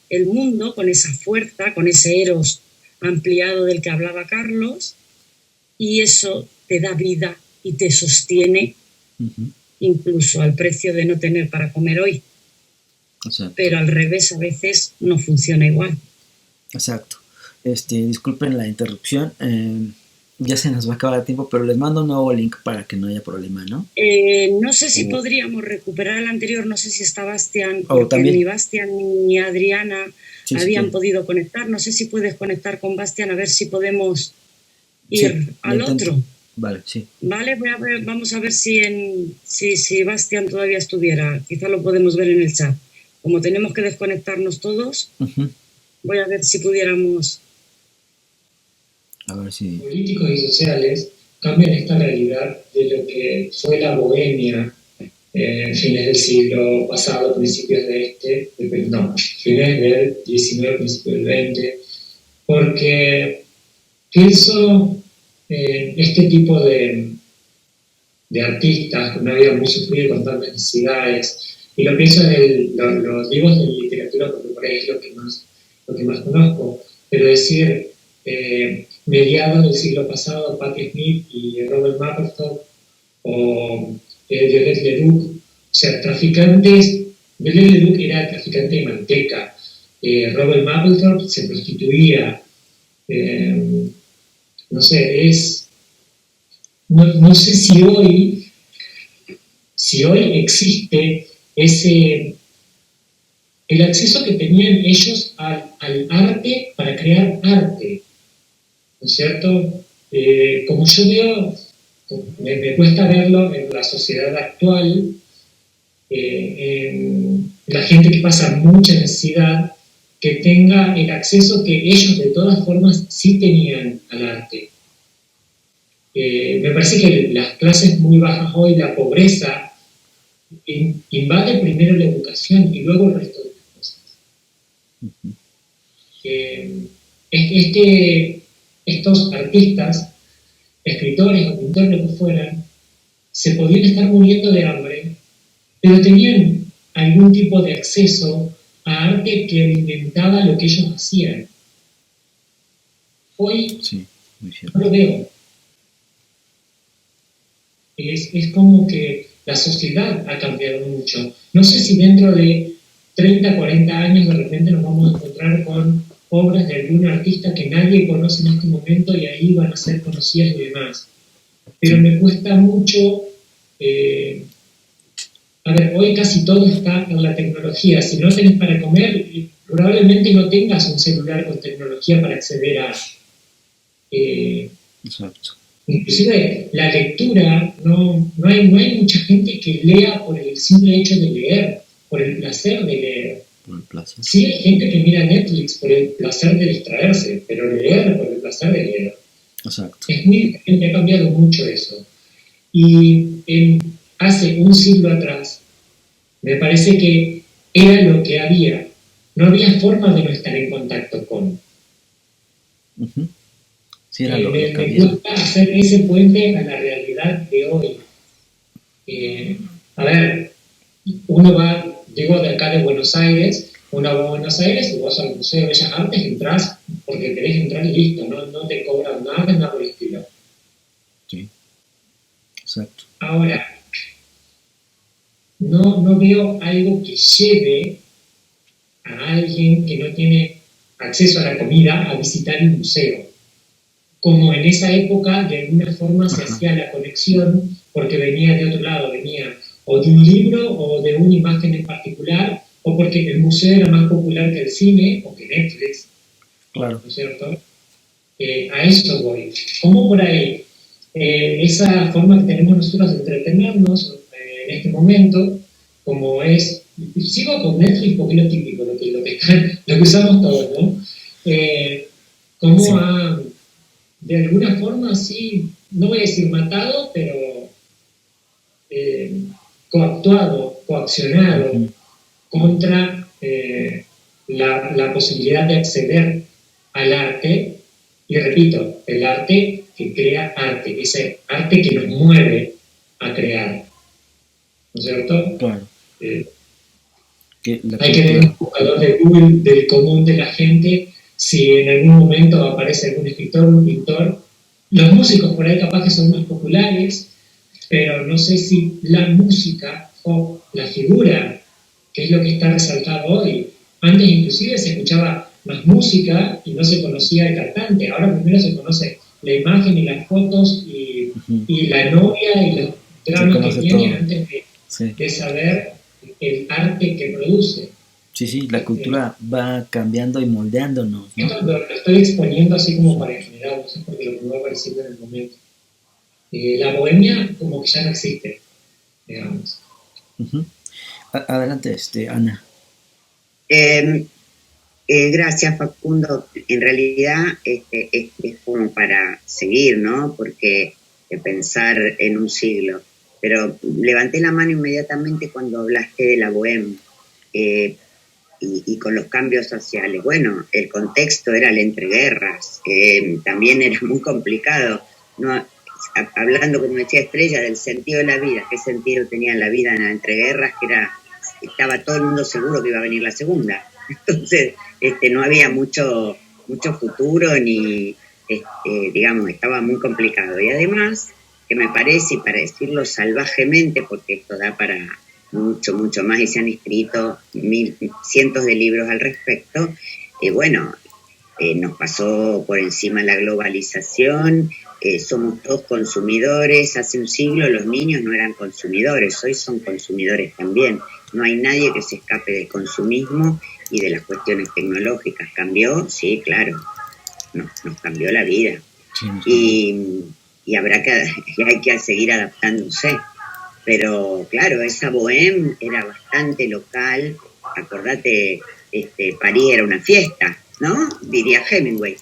el mundo, con esa fuerza, con ese eros ampliado del que hablaba Carlos, y eso te da vida y te sostiene, incluso al precio de no tener para comer hoy. Exacto. Pero al revés a veces no funciona igual. Exacto. Disculpen la interrupción, ya se nos va a acabar el tiempo, pero les mando un nuevo link para que no haya problema, ¿no? No sé si podríamos recuperar el anterior, no sé si está Bastián, porque ni Bastián ni Adriana habían podido conectar. No sé si puedes conectar con Bastián a ver si podemos ir al otro. Vale, sí. Vale, vamos a ver si Bastián todavía estuviera. Quizá lo podemos ver en el chat. Como tenemos que desconectarnos todos, voy a ver si pudiéramos. A ver si. Políticos y sociales cambian esta realidad de lo que fue la bohemia en fines del siglo pasado, principios de fines del XIX, principios del XX, porque pienso este tipo de artistas con una vida muy sufrida y con tantas necesidades, y lo pienso en los libros de literatura, porque por ahí es lo que más conozco, pero decir, mediados del siglo pasado, Patti Smith y Robert Mapplethorpe, o Violette Leduc, o sea, traficantes. Violette Leduc era traficante de manteca, Robert Mapplethorpe se prostituía, no sé, no sé si hoy existe el acceso que tenían ellos al arte para crear arte, ¿no es cierto? Como yo veo, me cuesta verlo en la sociedad actual, en la gente que pasa mucha necesidad, que tenga el acceso que ellos de todas formas sí tenían al arte. Me parece que las clases muy bajas hoy, la pobreza, invade primero la educación y luego el resto de las cosas. estos artistas, escritores o pintores, lo que fueran, se podían estar muriendo de hambre, pero tenían algún tipo de acceso a arte que alimentaba lo que ellos hacían. Hoy Sí, muy cierto. no lo veo. Es como que la sociedad ha cambiado mucho. No sé si dentro de 30, 40 años de repente nos vamos a encontrar con obras de algún artista que nadie conoce en este momento y ahí van a ser conocidas y demás. Pero me cuesta mucho... a ver, hoy casi todo está en la tecnología. Si no tenés para comer, probablemente no tengas un celular con tecnología para acceder a... Exacto. Inclusive la lectura, no hay mucha gente que lea por el simple hecho de leer, por el placer de leer. Por el placer. Sí hay gente que mira Netflix por el placer de distraerse, pero leer por el placer de leer. Exacto. Es muy diferente, ha cambiado mucho eso. Y hace un siglo atrás, me parece que era lo que había. No había forma de no estar en contacto con. Uh-huh. Sí, era lo que Me había. gusta hacer ese puente a la realidad de hoy. A ver, uno va, digo, de acá de Buenos Aires, uno va a Buenos Aires y vos al Museo de Bellas Artes entras porque querés entrar y listo, no te cobran nada por el estilo. Sí, exacto. Ahora, no veo algo que lleve a alguien que no tiene acceso a la comida a visitar un museo. Como en esa época, de alguna forma se hacía la conexión porque venía de otro lado, venía o de un libro o de una imagen en particular, o porque el museo era más popular que el cine o que Netflix. Claro. ¿No es cierto? A eso voy. ¿Cómo por ahí? Esa forma que tenemos nosotros de entretenernos en este momento, como es, sigo con Netflix porque es lo típico, lo que usamos todos, ¿no? ¿Cómo Sí. ha, de alguna forma, sí, no voy a decir matado, pero coactuado, coaccionado Uh-huh. contra la posibilidad de acceder al arte? Y repito, el arte que crea arte, ese arte que nos mueve a crear, ¿no es cierto? Claro. Hay que ver un buscador de Google del común de la gente, si en algún momento aparece algún escritor, un pintor. Los músicos por ahí capaz que son más populares, pero no sé si la música o la figura, que es lo que está resaltado hoy. Antes inclusive se escuchaba más música y no se conocía el cantante. Ahora primero se conoce la imagen y las fotos y, uh-huh. y la novia y los dramas que tiene antes de saber el arte que produce. Sí, la cultura va cambiando y moldeándonos, ¿no? Esto lo estoy exponiendo así como para en general, no sé por qué lo que me va apareciendo en el momento. La bohemia como que ya no existe, digamos. Uh-huh. Adelante, Ana. Gracias, Facundo. En realidad es como para seguir, ¿no? Porque pensar en un siglo. Pero levanté la mano inmediatamente cuando hablaste de la bohemia y con los cambios sociales. Bueno, el contexto era el entreguerras. También era muy complicado, ¿no? Hablando, como decía Estrella, del sentido de la vida. ¿Qué sentido tenía la vida en la entreguerras? Que estaba todo el mundo seguro que iba a venir la segunda. Entonces, no había mucho futuro ni, digamos, estaba muy complicado. Y además, que me parece, y para decirlo salvajemente, porque esto da para mucho más y se han escrito cientos de libros al respecto, bueno, nos pasó por encima la globalización, somos todos consumidores. Hace un siglo los niños no eran consumidores, hoy son consumidores también. No hay nadie que se escape del consumismo y de las cuestiones tecnológicas. ¿Cambió? Sí, claro, nos cambió la vida. Sí. Y hay que seguir adaptándose. Pero claro, esa bohème era bastante local. Acordate, París era una fiesta, ¿no? Diría Hemingway.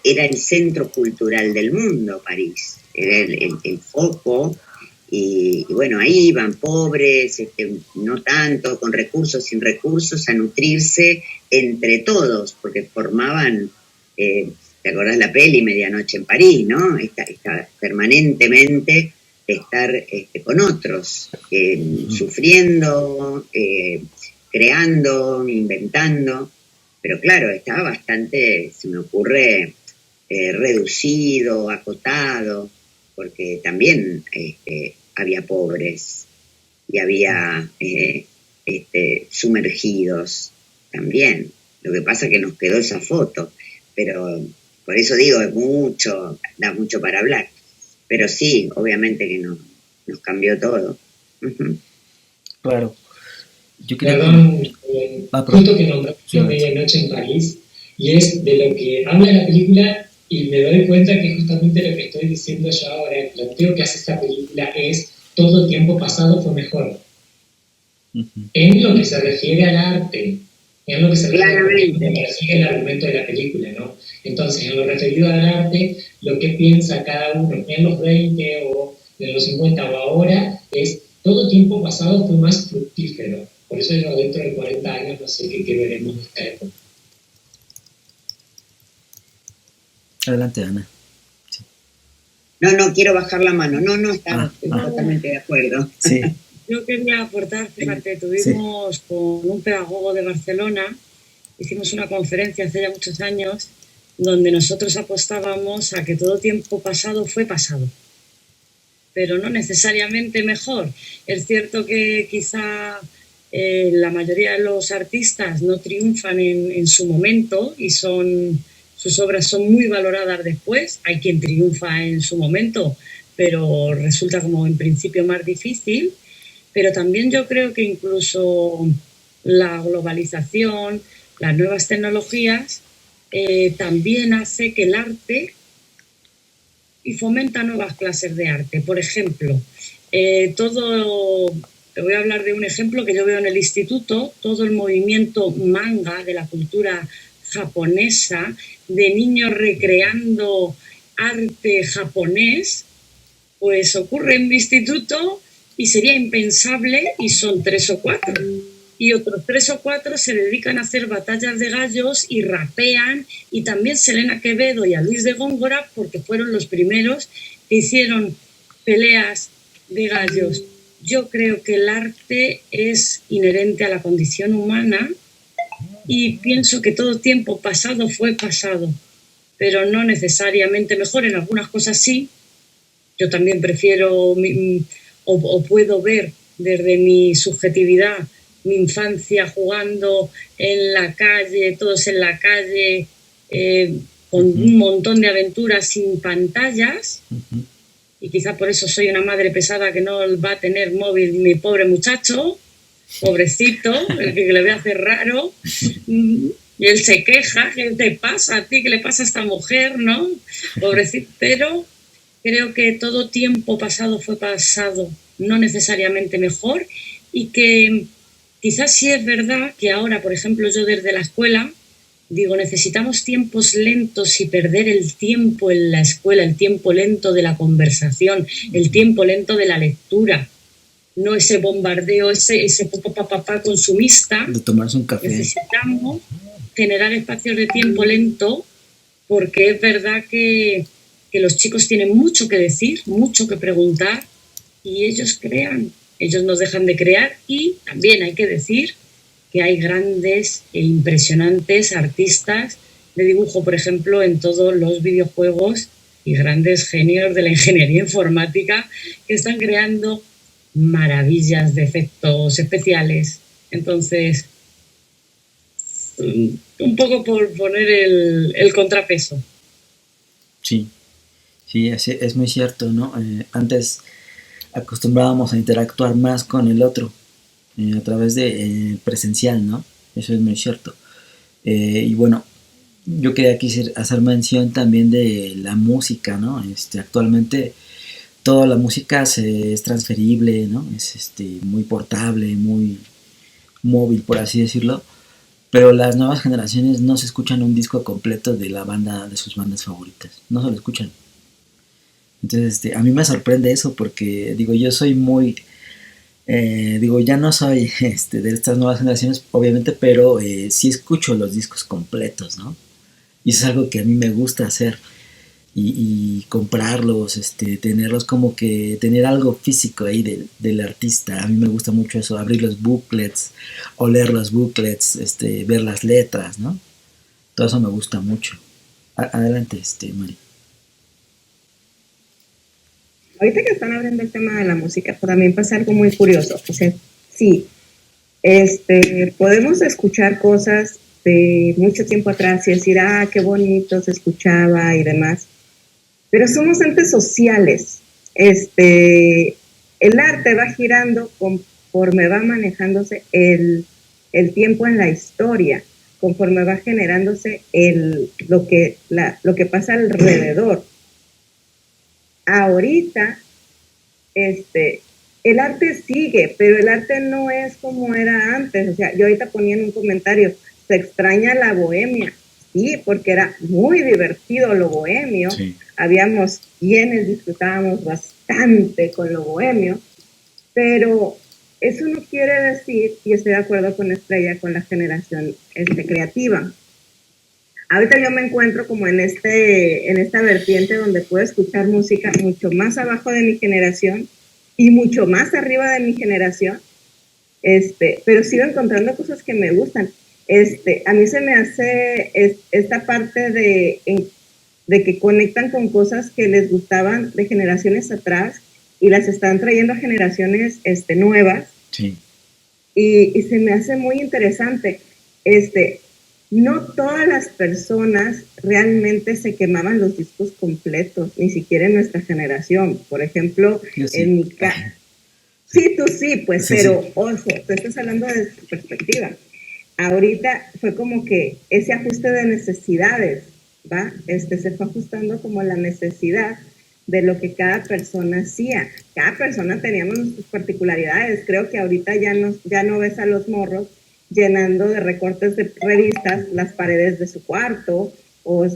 Era el centro cultural del mundo, París. Era el foco. Y bueno, ahí iban pobres, no tanto, con recursos, sin recursos, a nutrirse entre todos, porque formaban ¿te acordás la peli Medianoche en París, no? Está permanentemente de estar con otros, sufriendo, creando, inventando, pero claro, estaba bastante, se me ocurre, reducido, acotado, porque también había pobres y había sumergidos también. Lo que pasa es que nos quedó esa foto, pero por eso digo, da mucho para hablar. Pero sí, obviamente que nos cambió todo. Uh-huh. Claro. Yo perdón, justo que nombraste Medianoche en París, y es de lo que habla la película, y me doy cuenta que justamente lo que estoy diciendo yo ahora, el planteo que hace esta película es todo tiempo pasado fue mejor. Uh-huh. En lo que se refiere al arte, en lo que se refiere al argumento de la película, ¿no? Entonces, en lo referido al arte, lo que piensa cada uno en los 20 o en los 50 o ahora es todo tiempo pasado fue más fructífero. Por eso yo dentro de 40 años no sé qué veremos de esta época. Adelante, Ana. Sí. No, quiero bajar la mano. Estoy totalmente de acuerdo. Sí. Yo quería aportar, fíjate, tuvimos con un pedagogo de Barcelona, hicimos una conferencia hace ya muchos años, donde nosotros apostábamos a que todo tiempo pasado fue pasado, pero no necesariamente mejor. Es cierto que quizá la mayoría de los artistas no triunfan en su momento y sus obras son muy valoradas después. Hay quien triunfa en su momento, pero resulta como en principio más difícil. Pero también yo creo que incluso la globalización, las nuevas tecnologías, también hace que el arte y fomenta nuevas clases de arte. Por ejemplo, te voy a hablar de un ejemplo que yo veo en el instituto, todo el movimiento manga de la cultura japonesa, de niños recreando arte japonés, pues ocurre en mi instituto y sería impensable, y son 3 o 4. Y otros 3 o 4 se dedican a hacer batallas de gallos y rapean, y también Selena Quevedo y a Luis de Góngora, porque fueron los primeros que hicieron peleas de gallos. Yo creo que el arte es inherente a la condición humana y pienso que todo tiempo pasado fue pasado, pero no necesariamente mejor. En algunas cosas sí. Yo también prefiero o puedo ver desde mi subjetividad mi infancia jugando en la calle, todos en la calle, con un montón de aventuras sin pantallas, y quizá por eso soy una madre pesada que no va a tener móvil mi pobre muchacho, pobrecito, el que le voy a hacer raro, y él se queja, ¿qué te pasa a ti? ¿Qué le pasa a esta mujer? ¿No? Pobrecito, pero creo que todo tiempo pasado fue pasado, no necesariamente mejor, y que quizás sí es verdad que ahora, por ejemplo, yo desde la escuela digo, necesitamos tiempos lentos y perder el tiempo en la escuela, el tiempo lento de la conversación, el tiempo lento de la lectura, no ese bombardeo, ese papá consumista. De tomarse un café. Necesitamos generar espacios de tiempo lento, porque es verdad que los chicos tienen mucho que decir, mucho que preguntar, y ellos crean, ellos nos dejan de crear. Y también hay que decir que hay grandes e impresionantes artistas de dibujo, por ejemplo, en todos los videojuegos, y grandes genios de la ingeniería informática que están creando maravillas de efectos especiales. Entonces, un poco por poner el contrapeso. Sí, es muy cierto, ¿no? Antes acostumbrábamos a interactuar más con el otro a través de presencial, ¿no? Eso es muy cierto. Y bueno, yo quería hacer mención también de la música, ¿no? Actualmente toda la música es transferible, ¿no? Es muy portable, muy móvil, por así decirlo. Pero las nuevas generaciones no se escuchan un disco completo de la banda, de sus bandas favoritas. No se lo escuchan. Entonces, a mí me sorprende eso porque, digo, yo soy muy... ya no soy de estas nuevas generaciones, obviamente, pero sí escucho los discos completos, ¿no? Y eso es algo que a mí me gusta hacer. Y comprarlos, tenerlos, como que tener algo físico ahí del artista. A mí me gusta mucho eso, abrir los booklets, oler los booklets, ver las letras, ¿no? Todo eso me gusta mucho. Adelante, Mari. Ahorita que están abriendo el tema de la música, pues también pasa algo muy curioso. O sea, sí, podemos escuchar cosas de mucho tiempo atrás y decir, qué bonito se escuchaba y demás, pero somos entes sociales. El arte va girando conforme va manejándose el tiempo en la historia, conforme va generándose lo que pasa alrededor. Ahorita, el arte sigue, pero el arte no es como era antes. O sea, yo ahorita ponía en un comentario, se extraña la bohemia. Sí, porque era muy divertido lo bohemio. Sí. Habíamos quienes disfrutábamos bastante con lo bohemio, pero eso no quiere decir, y estoy de acuerdo con Estrella, con la generación creativa. Ahorita yo me encuentro como en esta vertiente donde puedo escuchar música mucho más abajo de mi generación y mucho más arriba de mi generación, pero sigo encontrando cosas que me gustan. A mí se me hace esta parte de que conectan con cosas que les gustaban de generaciones atrás y las están trayendo a generaciones nuevas. Sí. Y se me hace muy interesante. No todas las personas realmente se quemaban los discos completos, ni siquiera en nuestra generación. Por ejemplo, sí. En mi casa. Sí, tú sí, pues, sí, pero sí. Ojo, tú estás hablando de tu perspectiva. Ahorita fue como que ese ajuste de necesidades, ¿va? Se fue ajustando como la necesidad de lo que cada persona hacía. Cada persona teníamos sus particularidades. Creo que ahorita ya no ves a los morros llenando de recortes de revistas las paredes de su cuarto o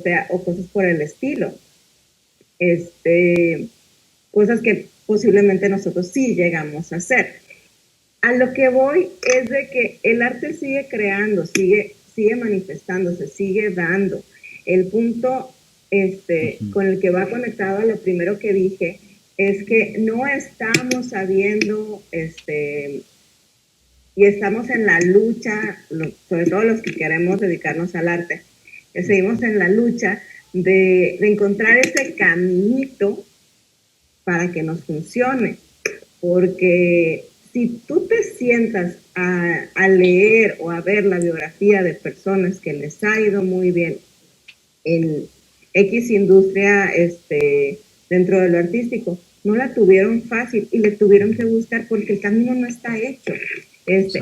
cosas por el estilo. Cosas que posiblemente nosotros sí llegamos a hacer. A lo que voy es de que el arte sigue creando, sigue manifestándose, sigue dando. El punto con el que va conectado a lo primero que dije es que no estamos sabiendo y estamos en la lucha, sobre todo los que queremos dedicarnos al arte, seguimos en la lucha de encontrar ese caminito para que nos funcione, porque si tú te sientas a leer o a ver la biografía de personas que les ha ido muy bien en X industria dentro de lo artístico, no la tuvieron fácil y le tuvieron que buscar porque el camino no está hecho.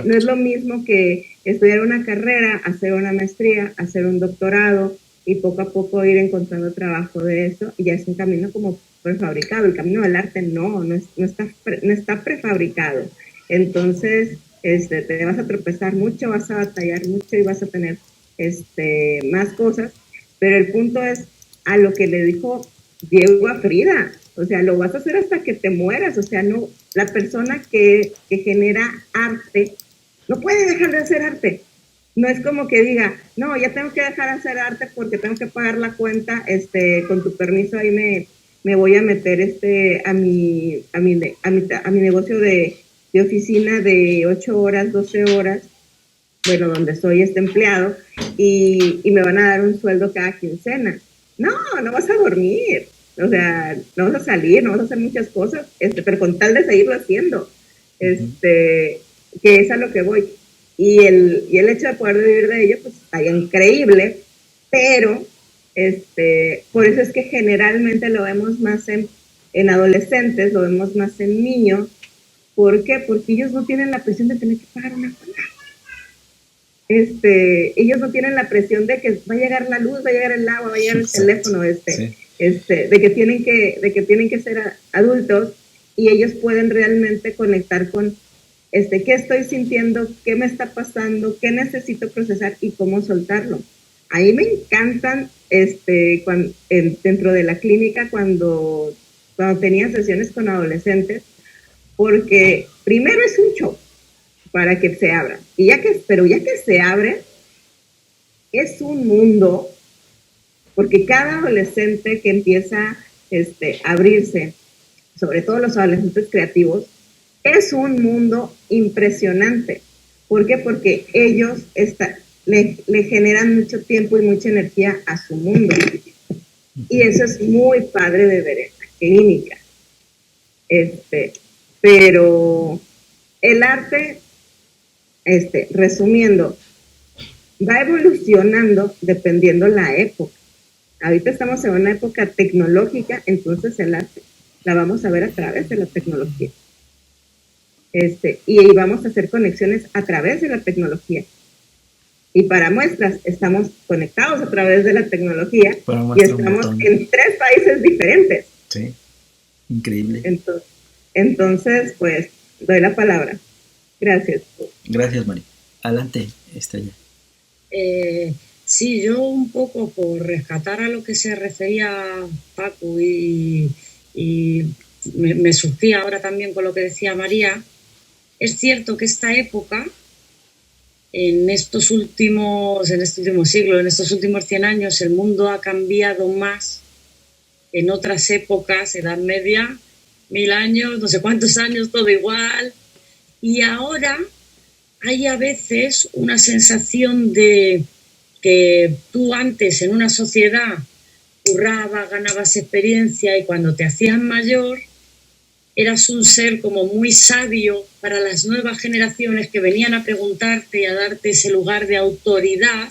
No es lo mismo que estudiar una carrera, hacer una maestría, hacer un doctorado y poco a poco ir encontrando trabajo de eso, y ya es un camino como prefabricado. El camino del arte no está prefabricado. Entonces, te vas a tropezar mucho, vas a batallar mucho y vas a tener más cosas, pero el punto es a lo que le dijo Diego a Frida, o sea, lo vas a hacer hasta que te mueras. O sea, no, la persona que genera arte no puede dejar de hacer arte. No es como que diga, no, ya tengo que dejar de hacer arte porque tengo que pagar la cuenta, con tu permiso ahí me voy a meter a mi negocio de oficina de 8 horas, 12 horas, bueno, donde soy empleado, y me van a dar un sueldo cada quincena. No vas a dormir, o sea, no vas a salir, no vas a hacer muchas cosas, pero con tal de seguirlo haciendo, que es a lo que voy. Y el hecho de poder vivir de ello, pues está increíble, pero por eso es que generalmente lo vemos más en adolescentes, lo vemos más en niños. ¿Por qué? Porque ellos no tienen la presión de tener que pagar una cuenta. Ellos no tienen la presión de que va a llegar la luz, va a llegar el agua, va a llegar el teléfono, sí. De que tienen que ser adultos, y ellos pueden realmente conectar con qué estoy sintiendo, qué me está pasando, qué necesito procesar y cómo soltarlo. Ahí me encantan dentro de la clínica cuando tenía sesiones con adolescentes, porque primero es un show para que se abran, pero ya que se abren, es un mundo porque cada adolescente que empieza a abrirse, sobre todo los adolescentes creativos, es un mundo impresionante. ¿Por qué? Porque ellos le generan mucho tiempo y mucha energía a su mundo. Y eso es muy padre de ver en la clínica. Pero el arte, resumiendo, va evolucionando dependiendo la época. Ahorita estamos en una época tecnológica, entonces el arte la vamos a ver a través de la tecnología. Y vamos a hacer conexiones a través de la tecnología. Y para muestras, estamos conectados a través de la tecnología y estamos en 3 países diferentes. Sí, increíble. Entonces, pues, doy la palabra. Gracias. Gracias, Mari. Adelante, Estrella. Sí, yo un poco por rescatar a lo que se refería Paco y me surgía ahora también con lo que decía María. Es cierto que esta época, en estos últimos siglos, en estos últimos 100 años, el mundo ha cambiado más que en otras épocas, Edad Media, 1000 años, no sé cuántos años, todo igual. Y ahora hay a veces una sensación de que tú antes en una sociedad currabas, ganabas experiencia y cuando te hacías mayor eras un ser como muy sabio para las nuevas generaciones que venían a preguntarte y a darte ese lugar de autoridad,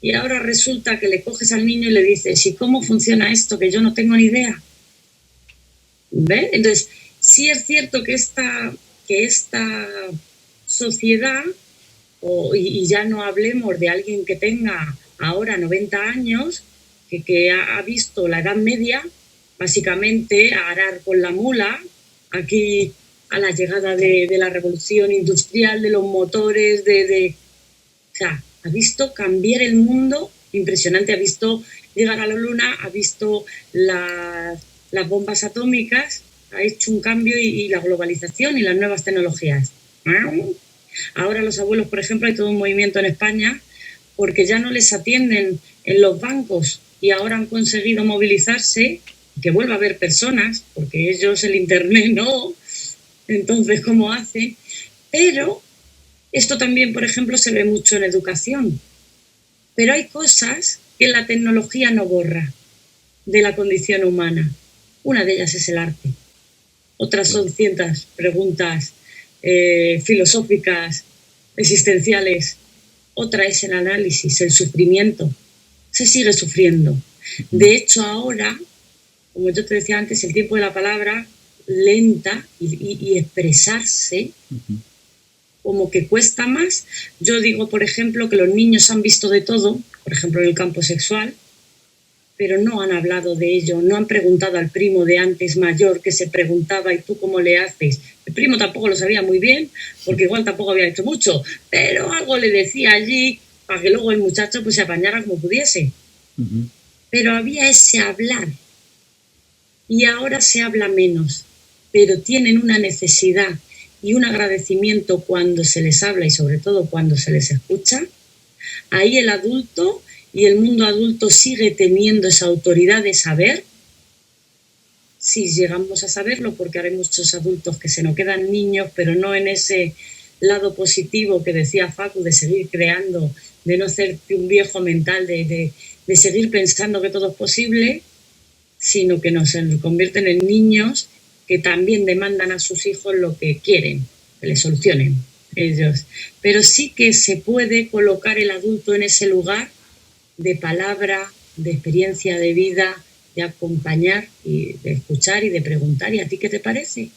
y ahora resulta que le coges al niño y le dices, ¿y cómo funciona esto? Que yo no tengo ni idea. ¿Ves? Entonces, sí es cierto que esta sociedad, y ya no hablemos de alguien que tenga ahora 90 años, que ha visto la Edad Media, básicamente a arar con la mula, aquí a la llegada de la revolución industrial, de los motores, o sea, ha visto cambiar el mundo impresionante, ha visto llegar a la luna, ha visto las bombas atómicas, ha hecho un cambio y la globalización y las nuevas tecnologías. Ahora los abuelos, por ejemplo, hay todo un movimiento en España porque ya no les atienden en los bancos y ahora han conseguido movilizarse, que vuelva a haber personas, porque ellos el internet no, entonces ¿cómo hacen? Pero esto también, por ejemplo, se ve mucho en educación, pero hay cosas que la tecnología no borra de la condición humana. Una de ellas es el arte, otras son cientos preguntas filosóficas, existenciales, otra es el análisis, el sufrimiento. Se sigue sufriendo. De hecho, ahora, como yo te decía antes, el tiempo de la palabra lenta y expresarse como que cuesta más. Yo digo, por ejemplo, que los niños han visto de todo, por ejemplo, en el campo sexual, pero no han hablado de ello, no han preguntado al primo de antes mayor que se preguntaba, ¿y tú cómo le haces? El primo tampoco lo sabía muy bien, porque igual tampoco había hecho mucho, pero algo le decía allí para que luego el muchacho pues se apañara como pudiese. Pero había ese hablar, y ahora se habla menos, pero tienen una necesidad y un agradecimiento cuando se les habla y sobre todo cuando se les escucha. Ahí el adulto y el mundo adulto sigue teniendo esa autoridad de saber, si llegamos a saberlo, porque ahora hay muchos adultos que se nos quedan niños, pero no en ese lado positivo que decía Facu, de seguir creando, de no ser un viejo mental, de seguir pensando que todo es posible, sino que nos convierten en niños que también demandan a sus hijos lo que quieren, que les solucionen ellos. Pero sí que se puede colocar el adulto en ese lugar de palabra, de experiencia de vida, de acompañar y de escuchar y de preguntar, ¿y a ti qué te parece?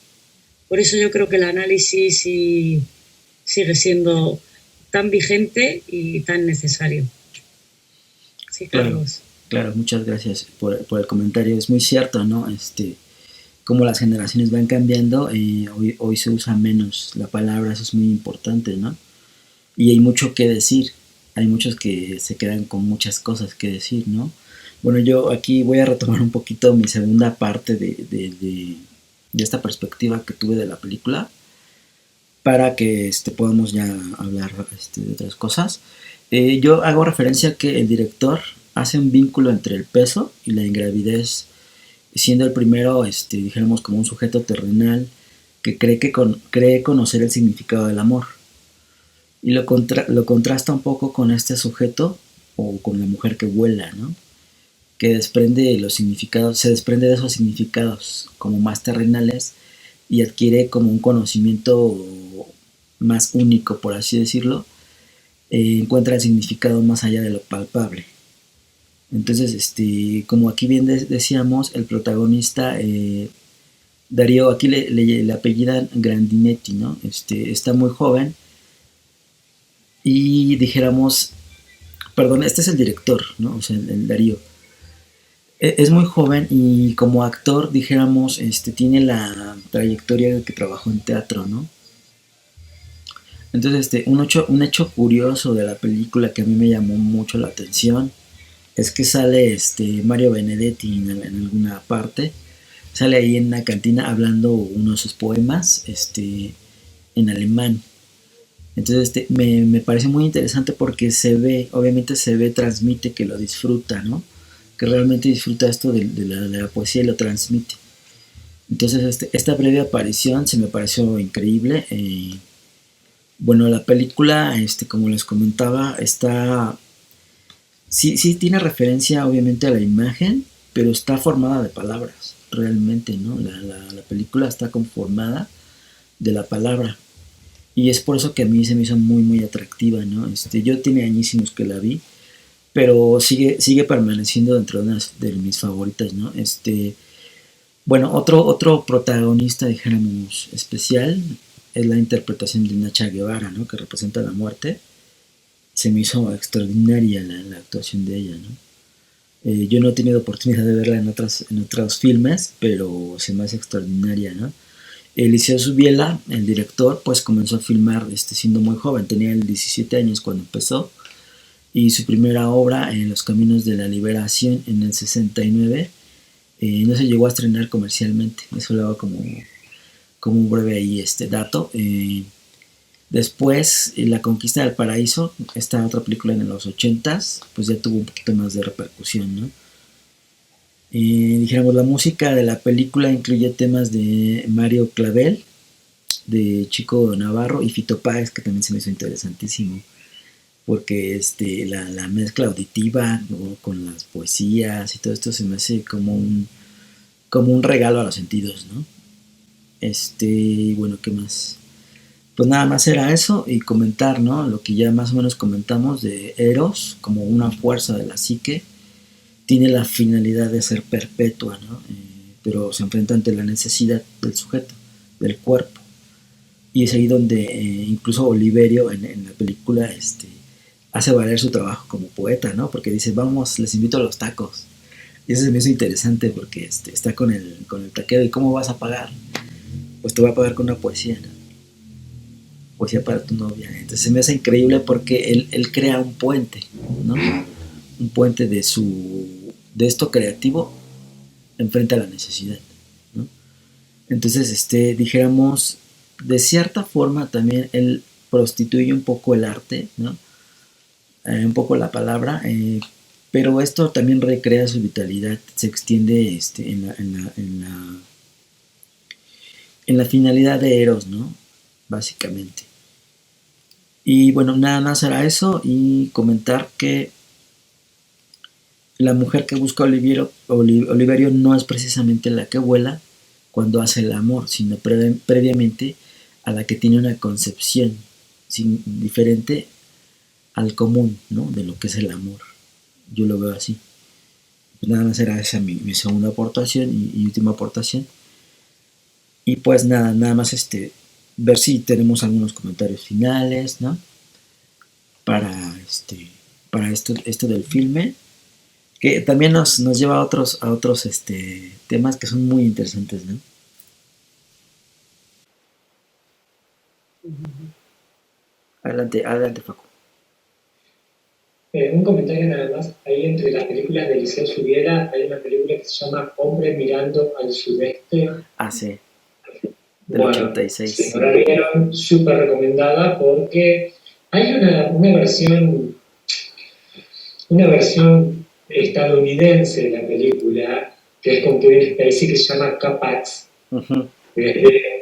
Por eso yo creo que el análisis sigue siendo tan vigente y tan necesario. Sí, Carlos. Claro, muchas gracias por el comentario. Es muy cierto, ¿no? Cómo las generaciones van cambiando y hoy se usa menos la palabra, eso es muy importante, ¿no? Y hay mucho que decir. Hay muchos que se quedan con muchas cosas que decir, ¿no? Bueno, yo aquí voy a retomar un poquito mi segunda parte de esta perspectiva que tuve de la película para que podamos ya hablar de otras cosas. Yo hago referencia a que el director hace un vínculo entre el peso y la ingravidez, siendo el primero, dijéramos, como un sujeto terrenal que cree conocer el significado del amor. Y lo contrasta un poco con este sujeto o con la mujer que vuela, ¿no? Que desprende los significados, se desprende de esos significados como más terrenales y adquiere como un conocimiento más único, por así decirlo, encuentra el significado más allá de lo palpable. Entonces, como aquí bien decíamos, el protagonista, Darío, aquí le apellidan Grandinetti, ¿no? Está muy joven y dijéramos, perdón, este es el director, ¿no? O sea, el Darío. Es muy joven y como actor, dijéramos, tiene la trayectoria de que trabajó en teatro, ¿no? Entonces, un hecho curioso de la película que a mí me llamó mucho la atención es que sale Mario Benedetti en alguna parte, sale ahí en una cantina hablando uno de sus poemas en alemán. Entonces me parece muy interesante porque obviamente transmite que lo disfruta, ¿no? Que realmente disfruta esto de la poesía y lo transmite. Entonces esta breve aparición se me pareció increíble. Bueno, la película, como les comentaba, sí tiene referencia obviamente a la imagen, pero está formada de palabras, realmente, ¿no? La película está conformada de la palabra. Y es por eso que a mí se me hizo muy, muy atractiva, ¿no? Yo tiene añísimos que la vi, pero sigue permaneciendo dentro de mis favoritas, ¿no? Bueno, otro protagonista, dijéramos, especial, es la interpretación de Nacha Guevara, ¿no? Que representa la muerte. Se me hizo extraordinaria la actuación de ella, ¿no? Yo no he tenido oportunidad de verla en otros filmes, pero se me hace extraordinaria, ¿no? Eliseo Subiela, el director, pues comenzó a filmar siendo muy joven, tenía 17 años cuando empezó, y su primera obra, En los Caminos de la Liberación, en el 69, no se llegó a estrenar comercialmente. Eso lo hago como un breve ahí dato. Después, La Conquista del Paraíso, esta otra película en los 80s, pues ya tuvo un poquito más de repercusión, ¿no? Dijéramos, la música de la película incluye temas de Mario Clavel, de Chico Navarro y Fito Páez, que también se me hizo interesantísimo, porque la mezcla auditiva, ¿no? Con las poesías y todo esto se me hace como un regalo a los sentidos, ¿no? Bueno, ¿qué más? Pues nada más era eso y comentar, ¿no? Lo que ya más o menos comentamos de Eros como una fuerza de la psique. Tiene la finalidad de ser perpetua, ¿no? Pero se enfrenta ante la necesidad del sujeto, del cuerpo. Y es ahí donde incluso Oliverio en la película hace valer su trabajo como poeta, ¿no? Porque dice, vamos, les invito a los tacos. Y eso se me hizo interesante porque está con el taquero. ¿Y cómo vas a pagar? Pues te voy a pagar con una poesía, ¿no? Poesía para tu novia. Entonces se me hace increíble porque él crea un puente, ¿no? Un puente de esto creativo enfrente a la necesidad, ¿no? Entonces, dijéramos, de cierta forma también él prostituye un poco el arte, ¿no? Un poco la palabra, pero esto también recrea su vitalidad, se extiende en la finalidad de Eros, ¿no? Básicamente. Y bueno, nada más era eso y comentar que la mujer que busca Oliverio no es precisamente la que vuela cuando hace el amor, sino previamente a la que tiene una concepción diferente al común, ¿no? De lo que es el amor. Yo lo veo así. Pues nada más era esa mi segunda aportación y última aportación. Y pues nada más ver si tenemos algunos comentarios finales, ¿no? Para esto del filme, que también nos lleva a otros temas que son muy interesantes, ¿no? Adelante, Facu. Un comentario nada más, ahí entre las películas de Eliseo Subiela hay una película que se llama Hombre mirando al sudeste. Ah, sí. Del 86. Si no la vieron, súper recomendada porque hay una versión estadounidense de la película, que es con Kevin Spacey, que se llama Capax. Ujú.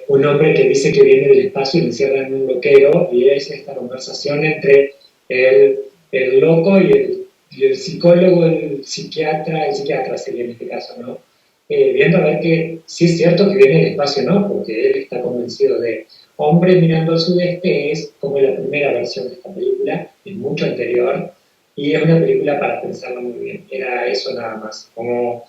Un hombre que dice que viene del espacio y lo encierra en un loquero, y es esta conversación entre el loco y el psicólogo, el psiquiatra sería en este caso, ¿no? Viendo a ver que sí es cierto que viene del espacio, ¿no? Porque él está convencido de Hombre mirando al sudeste es como la primera versión de esta película, es mucho anterior, y es una película para pensarla muy bien. Era eso nada más, como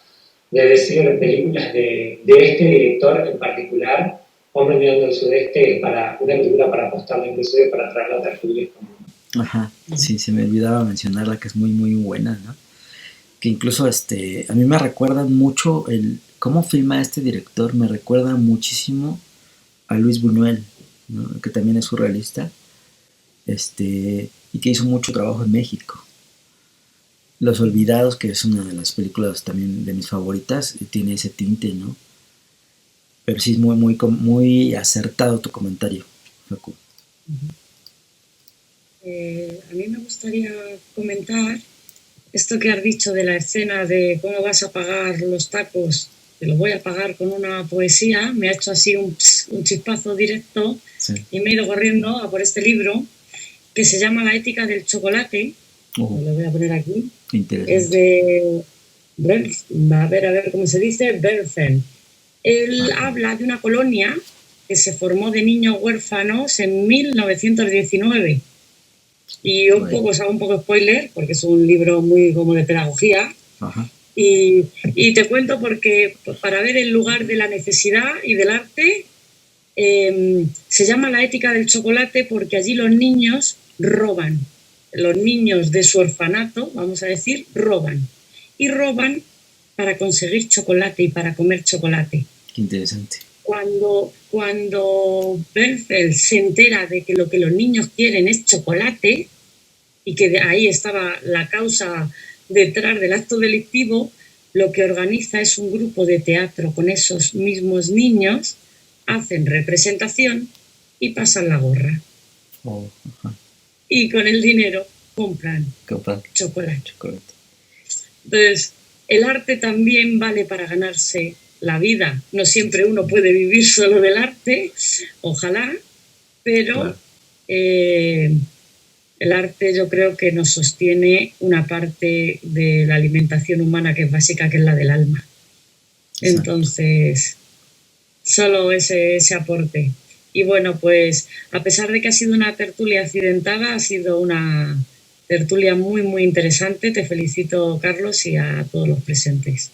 debe ser películas de este director en particular. Hombre mirando al sudeste es para una película para apostarla, inclusive para traerla a tertulias. Ajá, sí, se me olvidaba mencionarla, que es muy, muy buena, ¿no? Que incluso a mí me recuerda mucho cómo filma este director, me recuerda muchísimo a Luis Buñuel, ¿no? Que también es surrealista, y que hizo mucho trabajo en México. Los Olvidados, que es una de las películas también de mis favoritas, tiene ese tinte, ¿no? Pero sí es muy, muy, muy acertado tu comentario, Facu. A mí me gustaría comentar esto que has dicho de la escena de cómo vas a pagar los tacos, te los voy a pagar con una poesía, me ha hecho así un chispazo directo, Sí. Y me he ido corriendo a por este libro que se llama La ética del chocolate, lo voy a poner aquí, es de, a ver cómo se dice, Berfen. Él habla de una colonia que se formó de niños huérfanos en 1919. Y os hago un poco spoiler, porque es un libro muy como de pedagogía. Ajá. Y te cuento porque para ver el lugar de la necesidad y del arte, se llama La ética del chocolate porque allí los niños roban. Los niños de su orfanato, vamos a decir, roban. Y roban para conseguir chocolate y para comer chocolate. Qué interesante. Cuando Berfeld se entera de que lo que los niños quieren es chocolate y que de ahí estaba la causa detrás del acto delictivo, lo que organiza es un grupo de teatro con esos mismos niños, hacen representación y pasan la gorra. Y con el dinero compran chocolate. Entonces, el arte también vale para ganarse la vida. No siempre uno puede vivir solo del arte, ojalá, pero el arte yo creo que nos sostiene una parte de la alimentación humana que es básica, que es la del alma. Exacto. Entonces, solo ese aporte. Y bueno, pues a pesar de que ha sido una tertulia accidentada, ha sido una tertulia muy, muy interesante. Te felicito, Carlos, y a todos los presentes.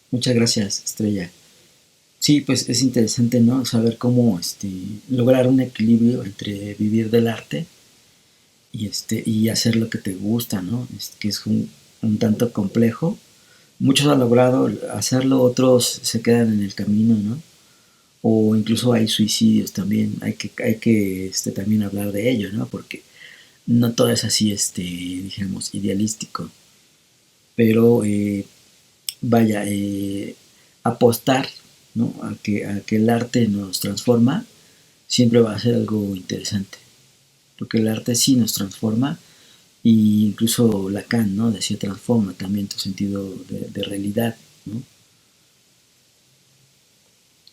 Muchas gracias, Estrella. Sí, pues es interesante, ¿no? Saber cómo lograr un equilibrio entre vivir del arte y hacer lo que te gusta, ¿no? Que es un tanto complejo. Muchos han logrado hacerlo, otros se quedan en el camino, ¿no? O incluso hay suicidios también. Hay que también hablar de ello, ¿no? Porque no todo es así, digamos, idealístico. Pero vaya, apostar, ¿no? a que el arte nos transforma siempre va a ser algo interesante, porque el arte sí nos transforma, y incluso Lacan, ¿no? decía, transforma también tu sentido de realidad, ¿no?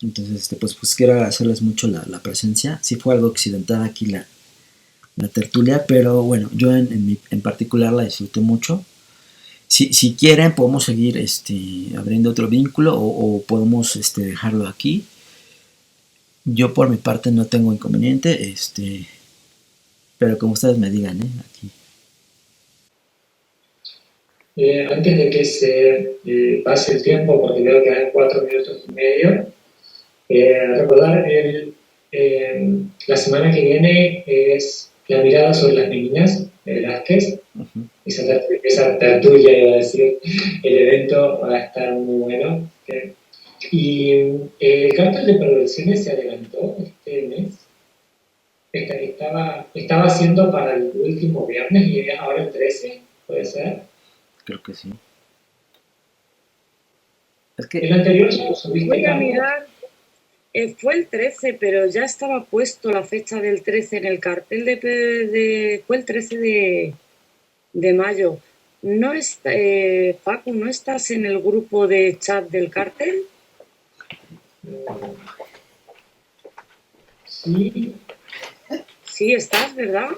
Entonces, pues quiero agradecerles mucho la presencia. Sí fue algo accidentada aquí la tertulia, pero bueno, yo en particular la disfruté mucho. Si quieren, podemos seguir abriendo otro vínculo, o podemos dejarlo aquí. Yo por mi parte no tengo inconveniente, pero como ustedes me digan, aquí. Antes de que se pase el tiempo, porque veo que hay 4 minutos y medio, recordar, la semana que viene es La mirada sobre las meninas de Velázquez. Uh-huh. Esa tertulia, iba a decir, el evento va a estar muy bueno. Y el cartel de perversiones se adelantó este mes. Estaba haciendo para el último viernes y ahora el 13, ¿puede ser? Creo que sí. Es que el anterior ya lo subiste. Voy a mirar. Fue el 13, pero ya estaba puesto la fecha del 13 en el cartel fue el 13 de mayo. ¿No está, Facu, no estás en el grupo de chat del cártel? Sí, Sí, estás, ¿verdad?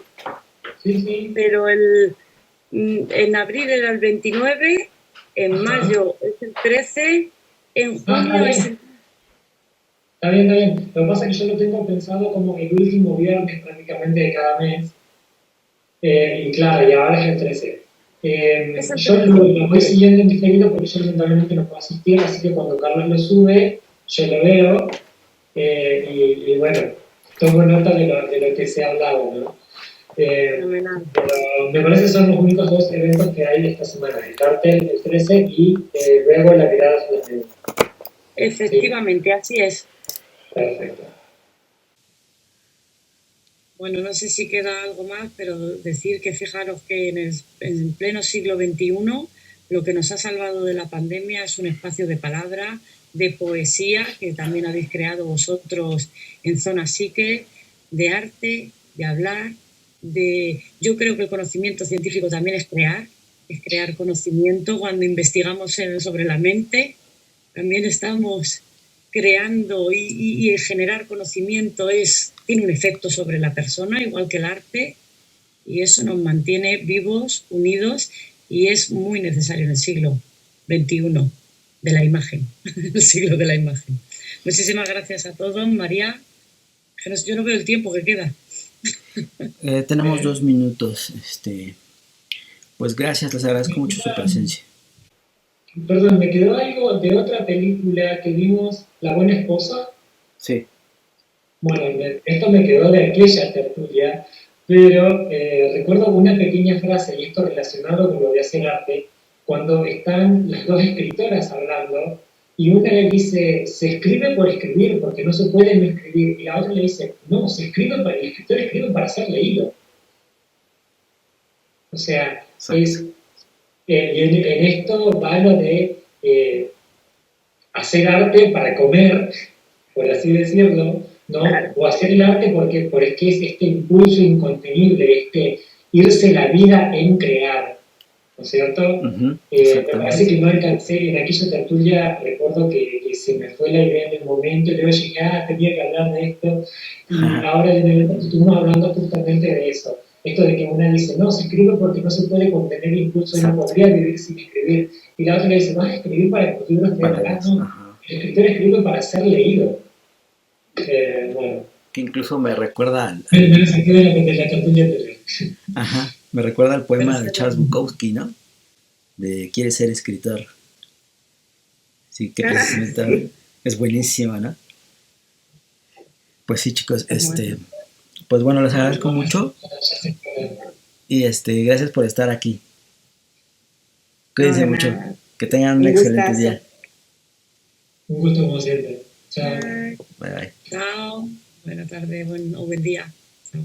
sí, sí. Pero en abril era el 29, en Ajá. mayo es el 13, en Está junio es bien. el... Está bien, está bien. Lo que pasa es que yo lo tengo pensado como el último viernes prácticamente de cada mes. Y claro, y ahora es el 13. Es el Yo 13. lo voy siguiendo en diferido porque yo lamentablemente no puedo asistir, así que cuando Carlos lo sube, yo lo veo y bueno, tomo nota de lo que se ha hablado, ¿no? Fenomenal. Pero me parece que son los únicos dos eventos que hay esta semana, el cartel el 13 y luego la mirada solamente. Sí, Efectivamente, así es. perfecto. Bueno, no sé si queda algo más, pero decir que fijaros que en pleno siglo XXI lo que nos ha salvado de la pandemia es un espacio de palabra, de poesía, que también habéis creado vosotros en Zona Psique, de arte, de hablar, de... Yo creo que el conocimiento científico también es crear conocimiento cuando investigamos sobre la mente. También estamos creando y el generar conocimiento tiene un efecto sobre la persona, igual que el arte, y eso nos mantiene vivos, unidos, y es muy necesario en el siglo XXI de la imagen, el siglo de la imagen. Muchísimas gracias a todos, María. Yo no veo el tiempo que queda. Tenemos 2 minutos. Pues gracias, les agradezco mucho su presencia. Perdón, me quedó algo de otra película que vimos, La Buena Esposa. Sí. Bueno, esto me quedó de aquella tertulia, pero recuerdo una pequeña frase, y esto relacionado con lo de hacer arte, cuando están las dos escritoras hablando, y una le dice, se escribe por escribir, porque no se puede no escribir, y la otra le dice, no, el escritor escribe para ser leído. O sea, Exacto. y en esto va lo de hacer arte para comer, por así decirlo, ¿no? Claro. O hacer el arte porque es este impulso incontenible, este irse la vida en crear, ¿no es cierto? Me parece Exactamente. que no alcancé, en aquella tertulia recuerdo que se me fue la idea en el momento, y luego dije, tenía que hablar de esto, y ahora en el evento estuvimos hablando justamente de eso, esto de que una dice, no, se escribe porque no se puede contener impulso y no podría vivir sin escribir, y la otra le dice, vas a escribir para que los libros te atrás, no, el escritor escribe para ser leído. Bueno. Que incluso me recuerda al... Me saqué de la tertulia anterior. Ajá, me recuerda al poema de Charles Bukowski, ¿no? De Quiere ser escritor. Sí, que precisamente Sí. es buenísima, ¿no? Pues sí, chicos, pues bueno, les agradezco mucho y gracias por estar aquí. Cuídense mucho, Nada. que tengan un Un excelente gustazo. día. Un gusto como siempre. Chao. Bye bye. Chao. Buena tarde o buen día. Chao.